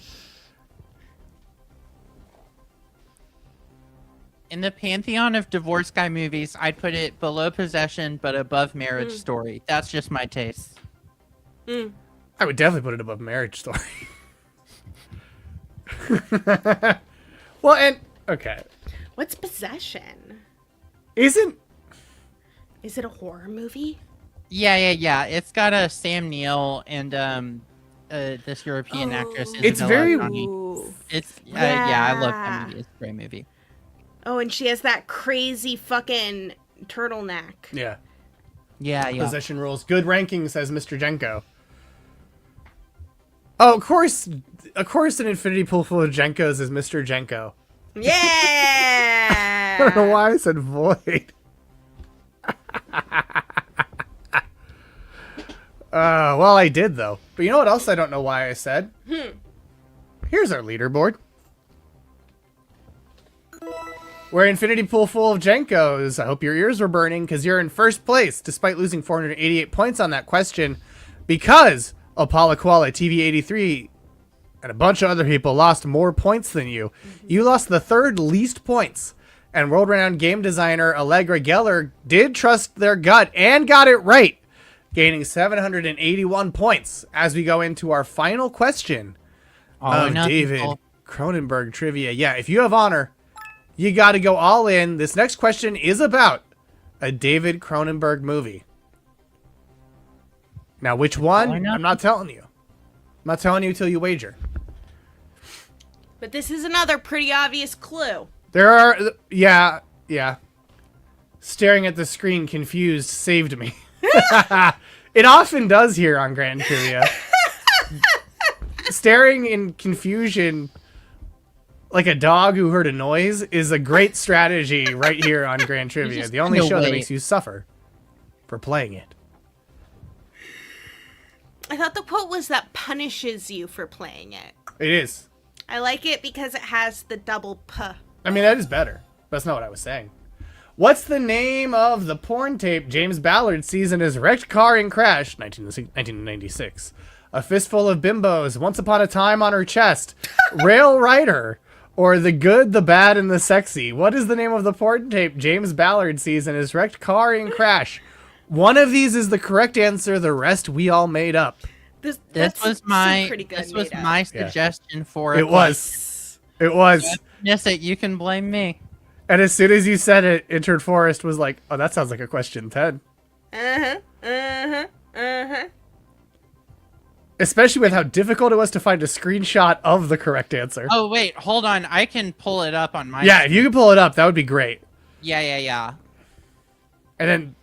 In the pantheon of divorce guy movies, I'd put it below Possession, but above Marriage Story. That's just my taste. I would definitely put it above Marriage Story. Well, and... Okay. What's Possession? Isn't... Is it a horror movie? Yeah. It's got a Sam Neill and this European actress. It's Isabella very- Adjani. Ooh. It's yeah, I love that Yeah. movie. It's a great movie. Oh, and she has that crazy fucking turtleneck. Yeah. Yeah. Possession rules. Good ranking, says Mr. Jenko. Oh, of course, an infinity pool full of Jenkos is Mr. Jenko. Yeah! I don't know why I said void. Well, I did, though. But you know what else I don't know why I said? Here's our leaderboard. We're Infinity Pool full of Jenkos. I hope your ears were burning, because you're in first place, despite losing 488 points on that question, because Apollo Koala, TV83, and a bunch of other people lost more points than you. You lost the third least points. And world-renowned game designer Allegra Geller did trust their gut and got it right, gaining 781 points as we go into our final question of David Cronenberg trivia. Yeah, if you have honor, you got to go all in. This next question is about a David Cronenberg movie. Now, which one? I'm not telling you. I'm not telling you till you wager. But this is another pretty obvious clue. There are... Yeah. Staring at the screen confused saved me. It often does here on Grand Trivia. Staring in confusion like a dog who heard a noise is a great strategy right here on Grand Trivia. The only show that makes you suffer for playing it. I thought the quote was that punishes you for playing it. It is. I like it because it has the double p. I mean, that is better. That's not what I was saying. What's the name of the porn tape James Ballard sees in his wrecked car in Crash, 1996? A Fistful of Bimbos, Once Upon a Time on Her Chest, Rail Rider, or The Good, the Bad, and the Sexy? What is the name of the porn tape James Ballard sees in his wrecked car in Crash? One of these is the correct answer. The rest we all made up. This was my suggestion for it. Was. Yes, you can blame me. And as soon as you said it, Intern Forrest was like, "Oh, that sounds like a question 10." Especially with how difficult it was to find a screenshot of the correct answer. Oh wait, hold on. I can pull it up on my. Yeah, if you could pull it up, that would be great. Yeah. And then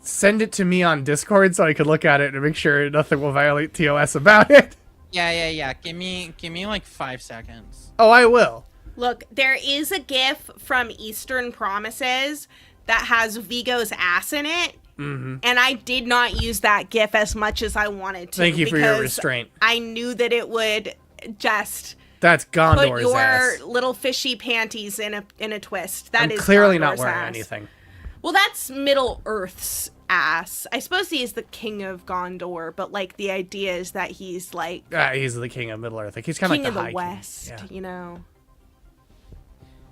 send it to me on Discord so I could look at it and make sure nothing will violate TOS about it? Yeah. Give me like 5 seconds. Oh, I will. Look, there is a GIF from Eastern Promises that has Vigo's ass in it. And I did not use that GIF as much as I wanted to. Thank you for your because restraint. I knew that it would just That's put Gondor's your ass. little fishy panties in a twist. That I'm is clearly not Gondor's wearing ass. anything. Well, that's Middle Earth's ass. I suppose he is the king of Gondor, but like the idea is that he's like He's the king of Middle Earth. Like, he's kind of king like of the high West, king. Yeah. you know.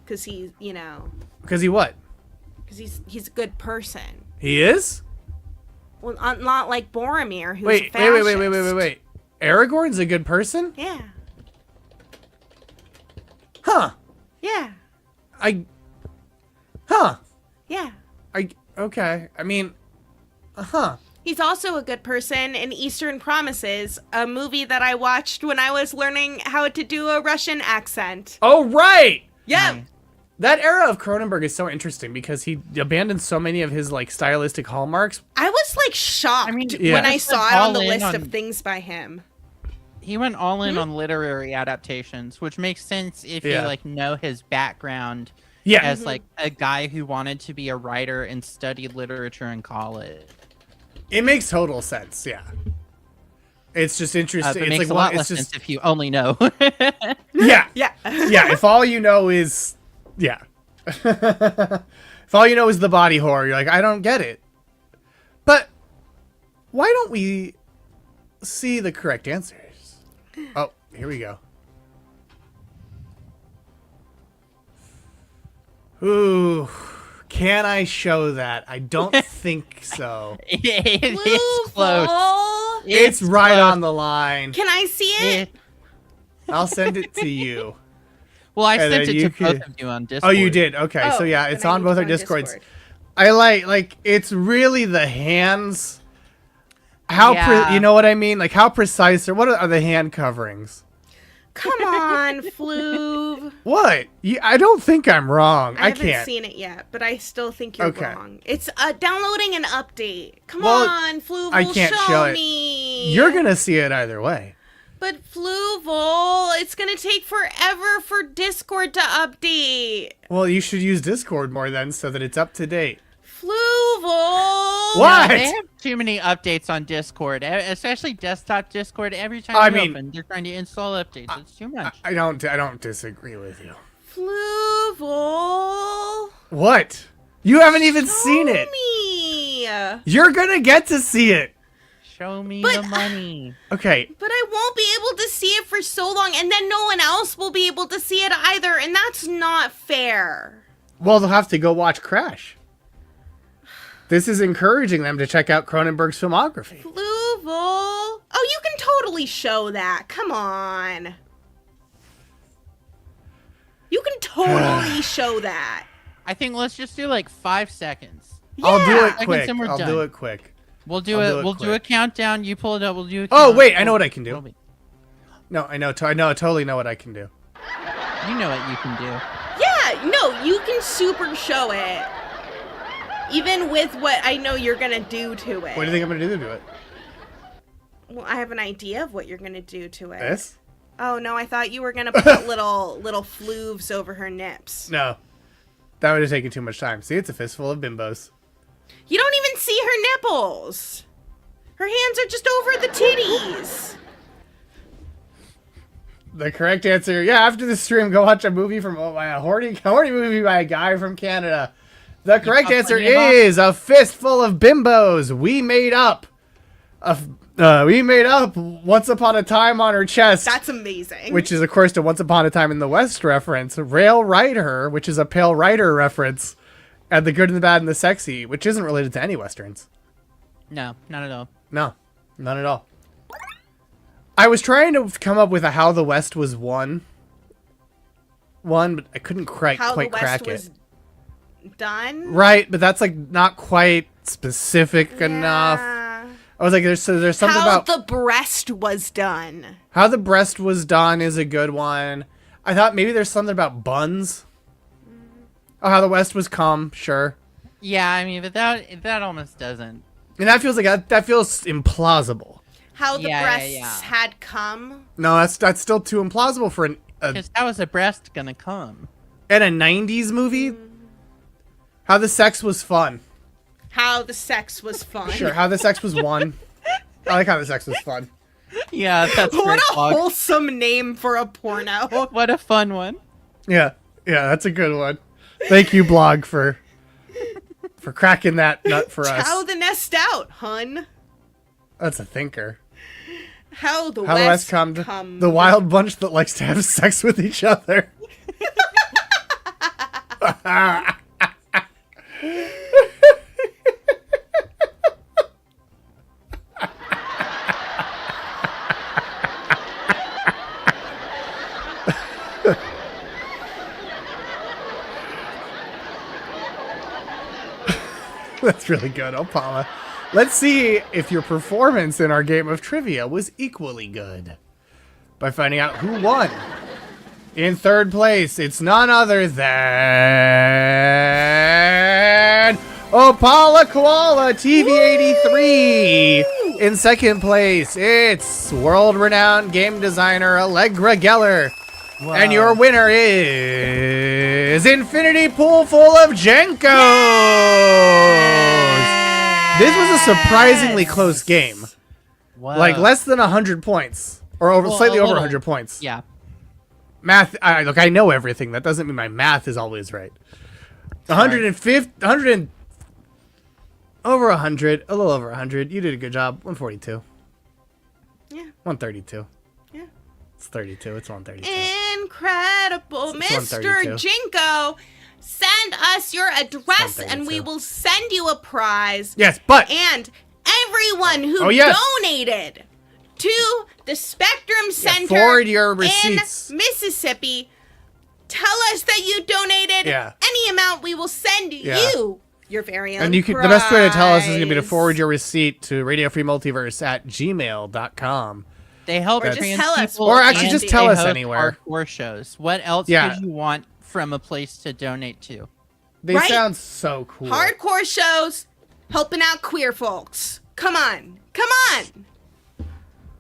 Because he's, you know, Because he what? because he's a good person. He is? Well, not like Boromir, who's a Wait. fascist. Aragorn's a good person? Yeah. Huh. Yeah. Yeah. Okay. I mean, huh. He's also a good person in Eastern Promises, a movie that I watched when I was learning how to do a Russian accent. Oh, right! Yeah. That era of Cronenberg is so interesting because he abandoned so many of his, like, stylistic hallmarks. I was like shocked Yeah. when I saw it on the all in list on- of things by him. He went all in on literary adaptations, which makes sense if Yeah. you like know his background Yeah. as like a guy who wanted to be a writer and studied literature in college. It makes total sense, yeah. It's just interesting. But It's makes like a lot it's less just sense if you only know. yeah, Yeah. yeah. If all you know is yeah, if all you know is the body horror, you're like, I don't get it. But why don't we see the correct answers? Oh, here we go. Ooh, can I show that? I don't think so. It's close. Fluval. It's right close. on the line. Can I see it? I'll send it to you. Well, I And sent then it you to both could- of you on Oh, Discord. you did? Okay, so Oh, yeah, then it's I on need both to our go on Discords. Discord. I like it's really the hands. How Yeah. you know what I mean? Like how precise or what are the hand coverings? Come on, Fluv. What? I don't think I'm wrong. I I haven't can't. seen it yet, but I still think you're Okay. wrong. It's downloading an update. Come Well, on, Fluval, I can't show it. me. You're gonna see it either way. But Fluval, it's gonna take forever for Discord to update. Well, you should use Discord more then, so that it's up to date. Fluval. What? They have too many updates on Discord, especially desktop Discord. Every time I you mean- open, they're trying to install updates. It's too much. I don't disagree with you. Fluval. What? You haven't even seen it. Me. You're gonna get to see it. Show me But- the money. Okay. But I won't be able to see it for so long, and then no one else will be able to see it either, and that's not fair. Well, they'll have to go watch Crash. This is encouraging them to check out Cronenberg's filmography. Fluval. Oh, you can totally show that. Come on. You can totally show that. I think let's just do like 5 seconds. I'll do Yeah. it quick. Seconds and we're I'll do done. it quick. We'll do I'll it. do it We'll do a quick. countdown. You pull it up. We'll do a Oh, count. wait, I know what I can do. It'll be- No, I know. I totally know what I can do. You know what you can do. Yeah, no, you can super show it. Even with what I know you're gonna do to it. What do you think I'm gonna do to it? Well, I have an idea of what you're gonna do to it. This? Oh no, I thought you were gonna put little flooves over her nips. No. That would have taken too much time. See, it's a fistful of bimbos. You don't even see her nipples. Her hands are just over the titties. The correct answer, yeah, after the stream, go watch a movie from a horny movie by a guy from Canada. The correct got answer plenty of is a fistful of bimbos. We made up. We made up Once Upon a Time on Her Chest. That's amazing. Which is, of course, a Once Upon a Time in the West reference. Rail Ride Her, which is a Pale Rider reference. And The Good and the Bad and the Sexy, which isn't related to any Westerns. No, not at all. No, none at all. I was trying to come up with a How the West Was Won one, but I couldn't quite How the West crack was it. done. Right, but that's like not quite specific enough. Yeah. I was like, there's something How about the breast was done. how the breast was done is a good one. I thought maybe there's something about buns. Oh, how the West was come, sure. Yeah, I mean, but that almost doesn't. And that feels like that feels implausible. How the Yeah, breasts had come. No, that's still too implausible for Because how is a breast gonna come? in a 90s movie. How the sex was fun. How the sex was fun. Sure, how the sex was one. I like how the sex was fun. Yeah, that's What great, a Blog. wholesome name for a porno. What a fun one. Yeah, that's a good one. Thank you, blog, for cracking that nut for us. How the nest out, hun. That's a thinker. How the How the West West come, come. the wild bunch that likes to have sex with each other. That's really good, Opala. Let's see if your performance in our game of trivia was equally good by finding out who won. In third place, it's none other than Opala Koala TV83. In second place, it's world-renowned game designer Allegra Geller. Wow. And your winner is Infinity Pool Full of Jenkos. This was a surprisingly close game. Wow. Like less than 100 points. Or slightly over 100 points. Yeah. Math, look, I know everything. That doesn't mean my math is always right. 150, over 100, a little over 100. You did a good job. 142. Yeah. 132. Yeah. It's 32. It's 132. Incredible. It's Mr. 132. Jinko, send us your address and we 132. will send you a prize. Yes, but And everyone who yes. donated to the Spectrum Center forward your receipts. in Mississippi, tell us that you donated any amount. We will send you your very own and you can, the best way to tell us is going to be to forward your receipt to radiofreemultiverse@gmail.com. They help Or just trans tell us. people Or actually and just tell they us host anywhere. Hardcore shows. What else Yeah. could you want from a place to donate to? They Right? sound so cool. Hardcore shows helping out queer folks. Come on. Come on.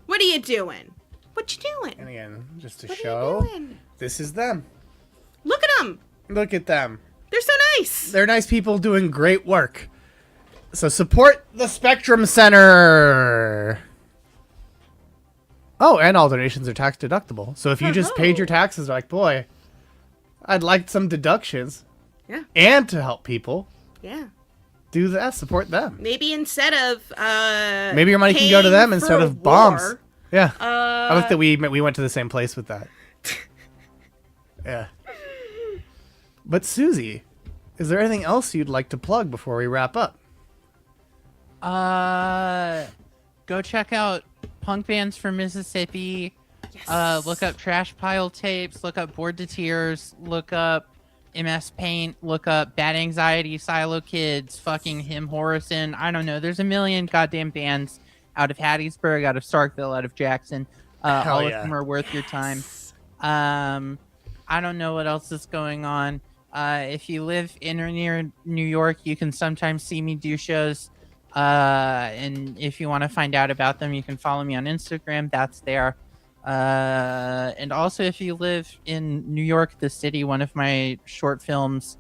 What are you doing? What you doing? And again, just to What are show, you doing? this is them. Look at them. Look at them. They're so nice. They're nice people doing great work. So support the Spectrum Center. Oh, and all donations are tax deductible. So if you just paid your taxes, like, boy, I'd like some deductions. Yeah. And to help people, Yeah. do that. Support them. Maybe instead of Maybe your money can go to them paying instead for of bombs. war, Yeah. I like that we went to the same place with that. Yeah. But Susie, is there anything else you'd like to plug before we wrap up? Go check out punk bands from Mississippi. Yes. Look up Trash Pile Tapes. Look up Bored to Tears. Look up MS Paint. Look up Bad Anxiety, Silo Kids, fucking Him Horrison. I don't know. There's a million goddamn bands out of Hattiesburg, out of Starkville, out of Jackson. Hell All yeah. of them are worth your time. I don't know what else is going on. If you live in or near New York, you can sometimes see me do shows. And if you want to find out about them, you can follow me on Instagram. That's there. And also, if you live in New York, the city, one of my short films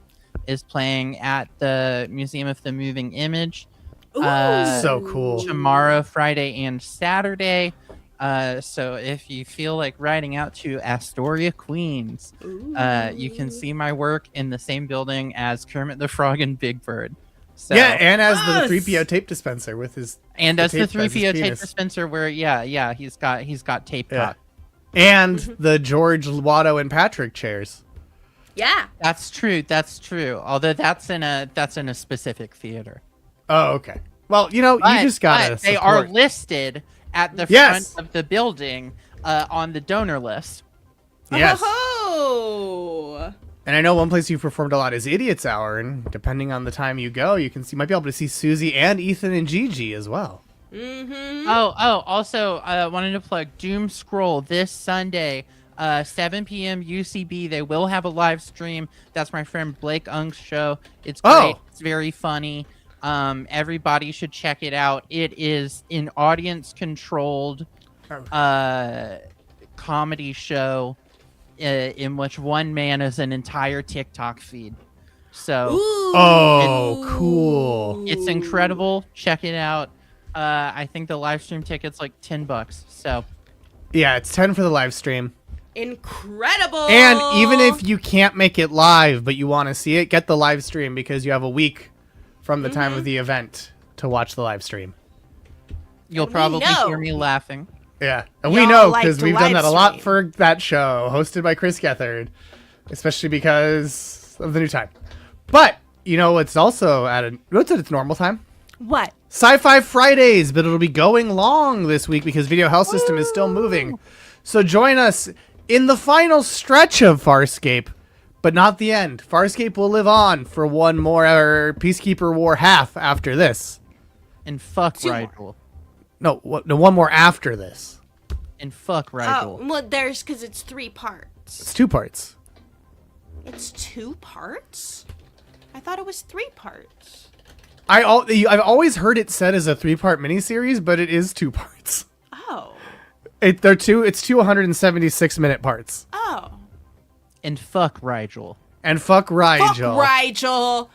is playing at the Museum of the Moving Image. So cool. Tomorrow, Friday, and Saturday. So if you feel like riding out to Astoria, Queens, you can see my work in the same building as Kermit the Frog and Big Bird. So, Yeah, and as the 3PO tape dispenser with his and as the tape as his 3PO tape penis. dispenser, where he's got tape Yeah. talk. And the George Watto and Patrick chairs. Yeah. That's true. That's true. Although that's in a specific theater. Oh, okay. Well, you just gotta But they support. are listed at the Yes. front of the building on the donor list. Yes. Oh. And I know one place you've performed a lot is Idiot's Hour, and depending on the time you go, you might be able to see Susie and Ethan and Gigi as well. Mm-hmm. Oh, also, I wanted to plug Doom Scroll this Sunday. 7 p.m. UCB. They will have a live stream. That's my friend Blake Ung's show. It's great. It's very funny. Everybody should check it out. It is an audience-controlled comedy show in which one man is an entire TikTok feed. So, cool. It's incredible. Check it out. I think the live stream ticket's like $10. So, yeah, it's 10 for the live stream. Incredible. And even if you can't make it live, but you want to see it, get the live stream because you have a week from the time of the event to watch the live stream. You'll probably hear me laughing. Yeah, and Y'all we know like because to we've done that a lot live for that show, hosted by Chris Gethard, especially because of the new time. But, you know, it's also what's at its normal time? What? Sci-Fi Fridays, but it'll be going long this week because Video Health System is still moving. So join us in the final stretch of Farscape, but not the end. Farscape will live on for one more Peacekeeper War half after this. And fuck Rigel. No, one more after this. And fuck Rigel. Oh, well, because it's 3 parts. It's 2 parts. It's 2 parts? I thought it was 3 parts. I've always heard it said as a 3-part miniseries, but it is 2 parts. Oh. It's 276-minute parts. Oh. And fuck Rigel. And fuck Rigel. Fuck Rigel.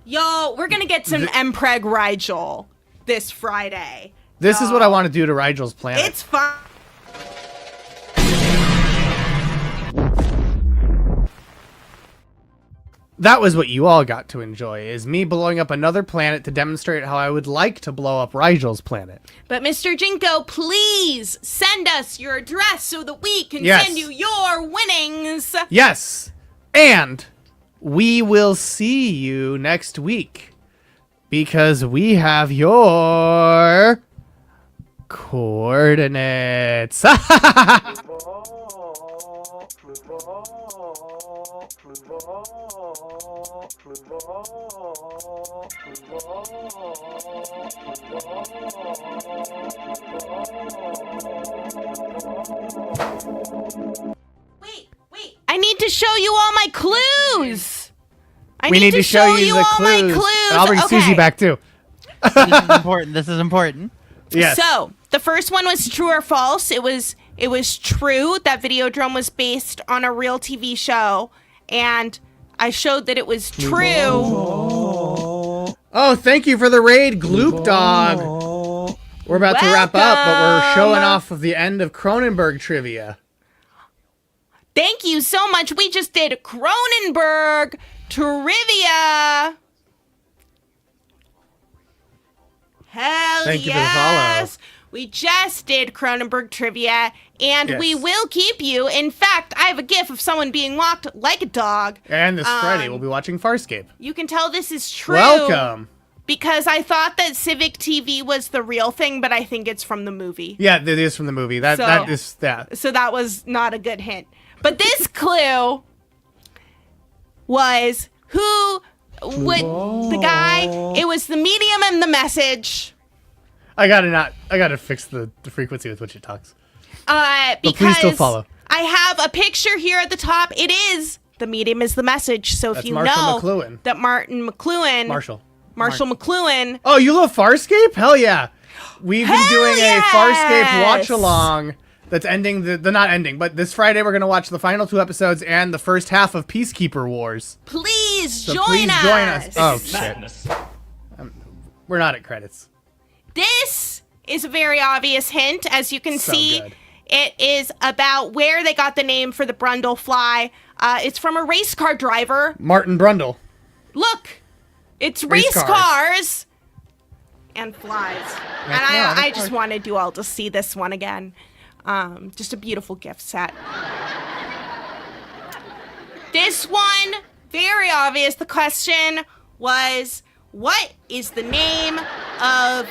Yo, we're going to get some Mpreg Rigel this Friday. This is what I want to do to Rigel's planet. It's fun. That was what you all got to enjoy, is me blowing up another planet to demonstrate how I would like to blow up Rigel's planet. But Mr. Jinko, please send us your address so that we can send you your winnings. Yes. And we will see you next week because we have your coordinates. Wait. I need to show you all my clues. We need to show you the all my clues. clues. And I'll bring Susie back too. This is important. Yes. So, the first one was true or false. It was true that Videodrome was based on a real TV show, and I showed that it was true. Oh, thank you for the raid, Gloop Dog. We're about to wrap up, but we're showing off of the end of Cronenberg trivia. Thank you so much. We just did Cronenberg trivia. Hell Thank you for the follow. We just did Cronenberg trivia, and we will keep you. In fact, I have a gif of someone being walked like a dog. And this Friday, we'll be watching Farscape. You can tell this is true. Welcome. Because I thought that Civic TV was the real thing, but I think it's from the movie. Yeah, it is from the movie. That is that. So that was not a good hint. But this clue was the guy. It was the medium and the message. I gotta fix the frequency with which it talks. Because but please still follow. I have a picture here at the top. It is the medium is the message. So if you know that Marshall McLuhan. Oh, you love Farscape? Hell yeah! We've been doing a Farscape watch along. That's ending not ending, but this Friday we're gonna watch the final 2 episodes and the first half of Peacekeeper Wars. Please join us. Oh shit! We're not at credits. This is a very obvious hint, as you can see. Good. It is about where they got the name for the Brundlefly. It's from a race car driver, Martin Brundle. Look, it's race cars and flies. And I just wanted you all to see this one again. Just a beautiful gift set. This one, very obvious. The question was, what is the name of,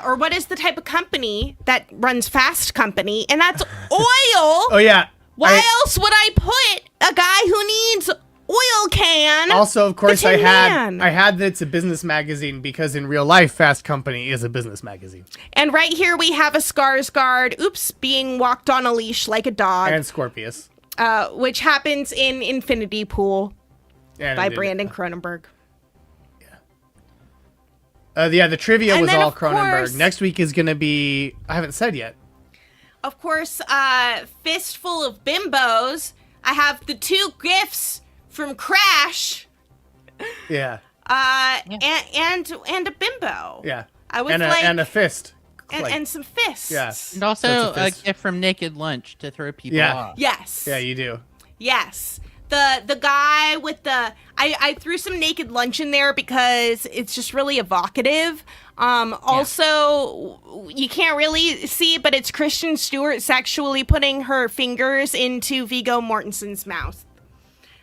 or what is the type of company that runs Fast Company? And that's oil. Oh, yeah. Why else would I put a guy who needs oil can? Also, of course, I had that it's a business magazine because in real life, Fast Company is a business magazine. And right here we have a Skarsgård, being walked on a leash like a dog. And Scorpius. which happens in Infinity Pool Yeah, by indeed. Brandon Cronenberg. The trivia And was then, all of Cronenberg. course- Next week is going to be... I haven't said yet. Of course, Fistful of Bimbos. I have the 2 gifts from Crash. Yeah. And a bimbo. Yeah. I was and like, and a fist. and some fists. Yeah. And also That's a a fist. gift from Naked Lunch to throw people Yeah. off. Yes. Yeah, you do. Yes. The guy with the I threw some Naked Lunch in there because it's just really evocative. Also, you can't really see, but it's Kristen Stewart sexually putting her fingers into Viggo Mortensen's mouth.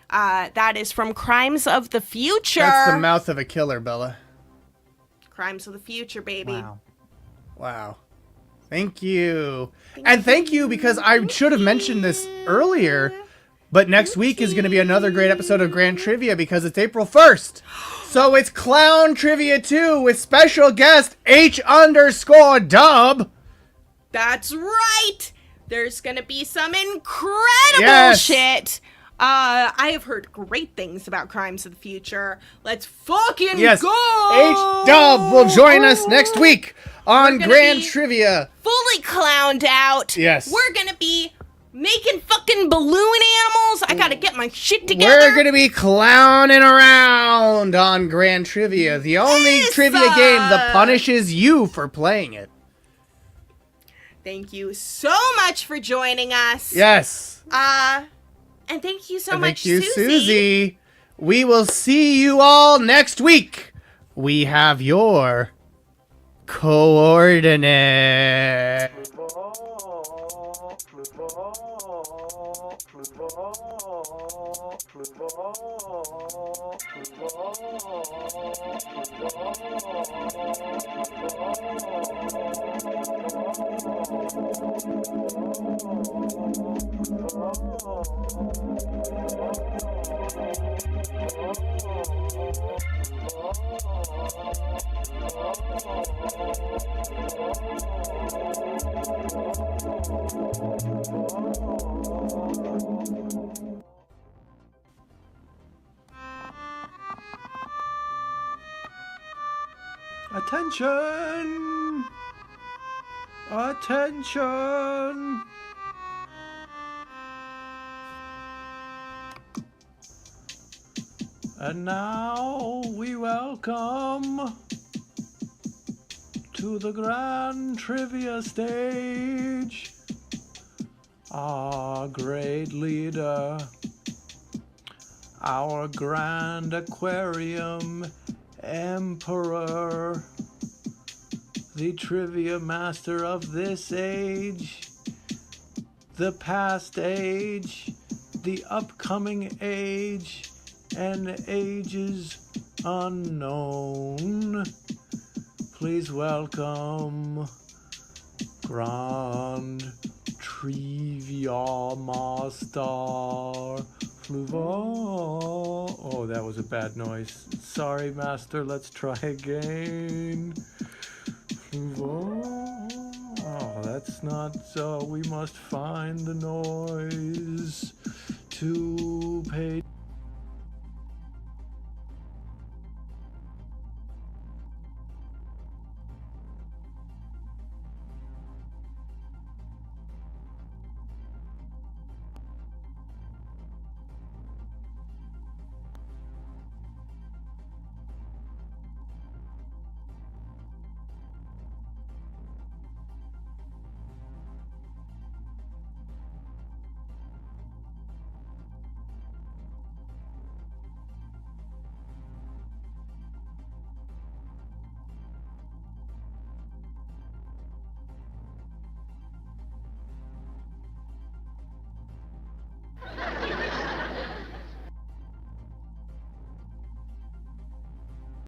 That is from Crimes of the Future. That's the mouth of a killer, Bella. Crimes of the Future, baby. Wow. Wow. Thank you. And thank you because I should have mentioned this earlier, but next week is going to be another great episode of Grand Trivia because it's April 1st. So it's Clown Trivia 2 with special guest H_Dub. That's right. There's gonna be some incredible Yes. shit. I have heard great things about Crimes of the Future. Let's fucking Yes. go! H-Dub will join us next week on We're gonna Grand be Trivia. Fully clowned out. Yes. We're gonna be making fucking balloon animals. I gotta get my shit together. We're going to be clowning around on Grand Trivia, the only Yes, trivia game that punishes you for playing it. Thank you so much for joining us. Yes. And thank you so And much, thank you, Susie. Susie. We will see you all next week. We have your coordinates. Attention! Attention! And now we welcome to the Grand Trivia stage our great leader, our Grand Aquarium Emperor, the Trivia Master of this age, the past age, the upcoming age, and ages unknown. Please welcome Grand Triviamaster Fluval. Oh, that was a bad noise. Sorry, Master. Let's try again. Fluval. Oh, that's not. We must find the noise to pay.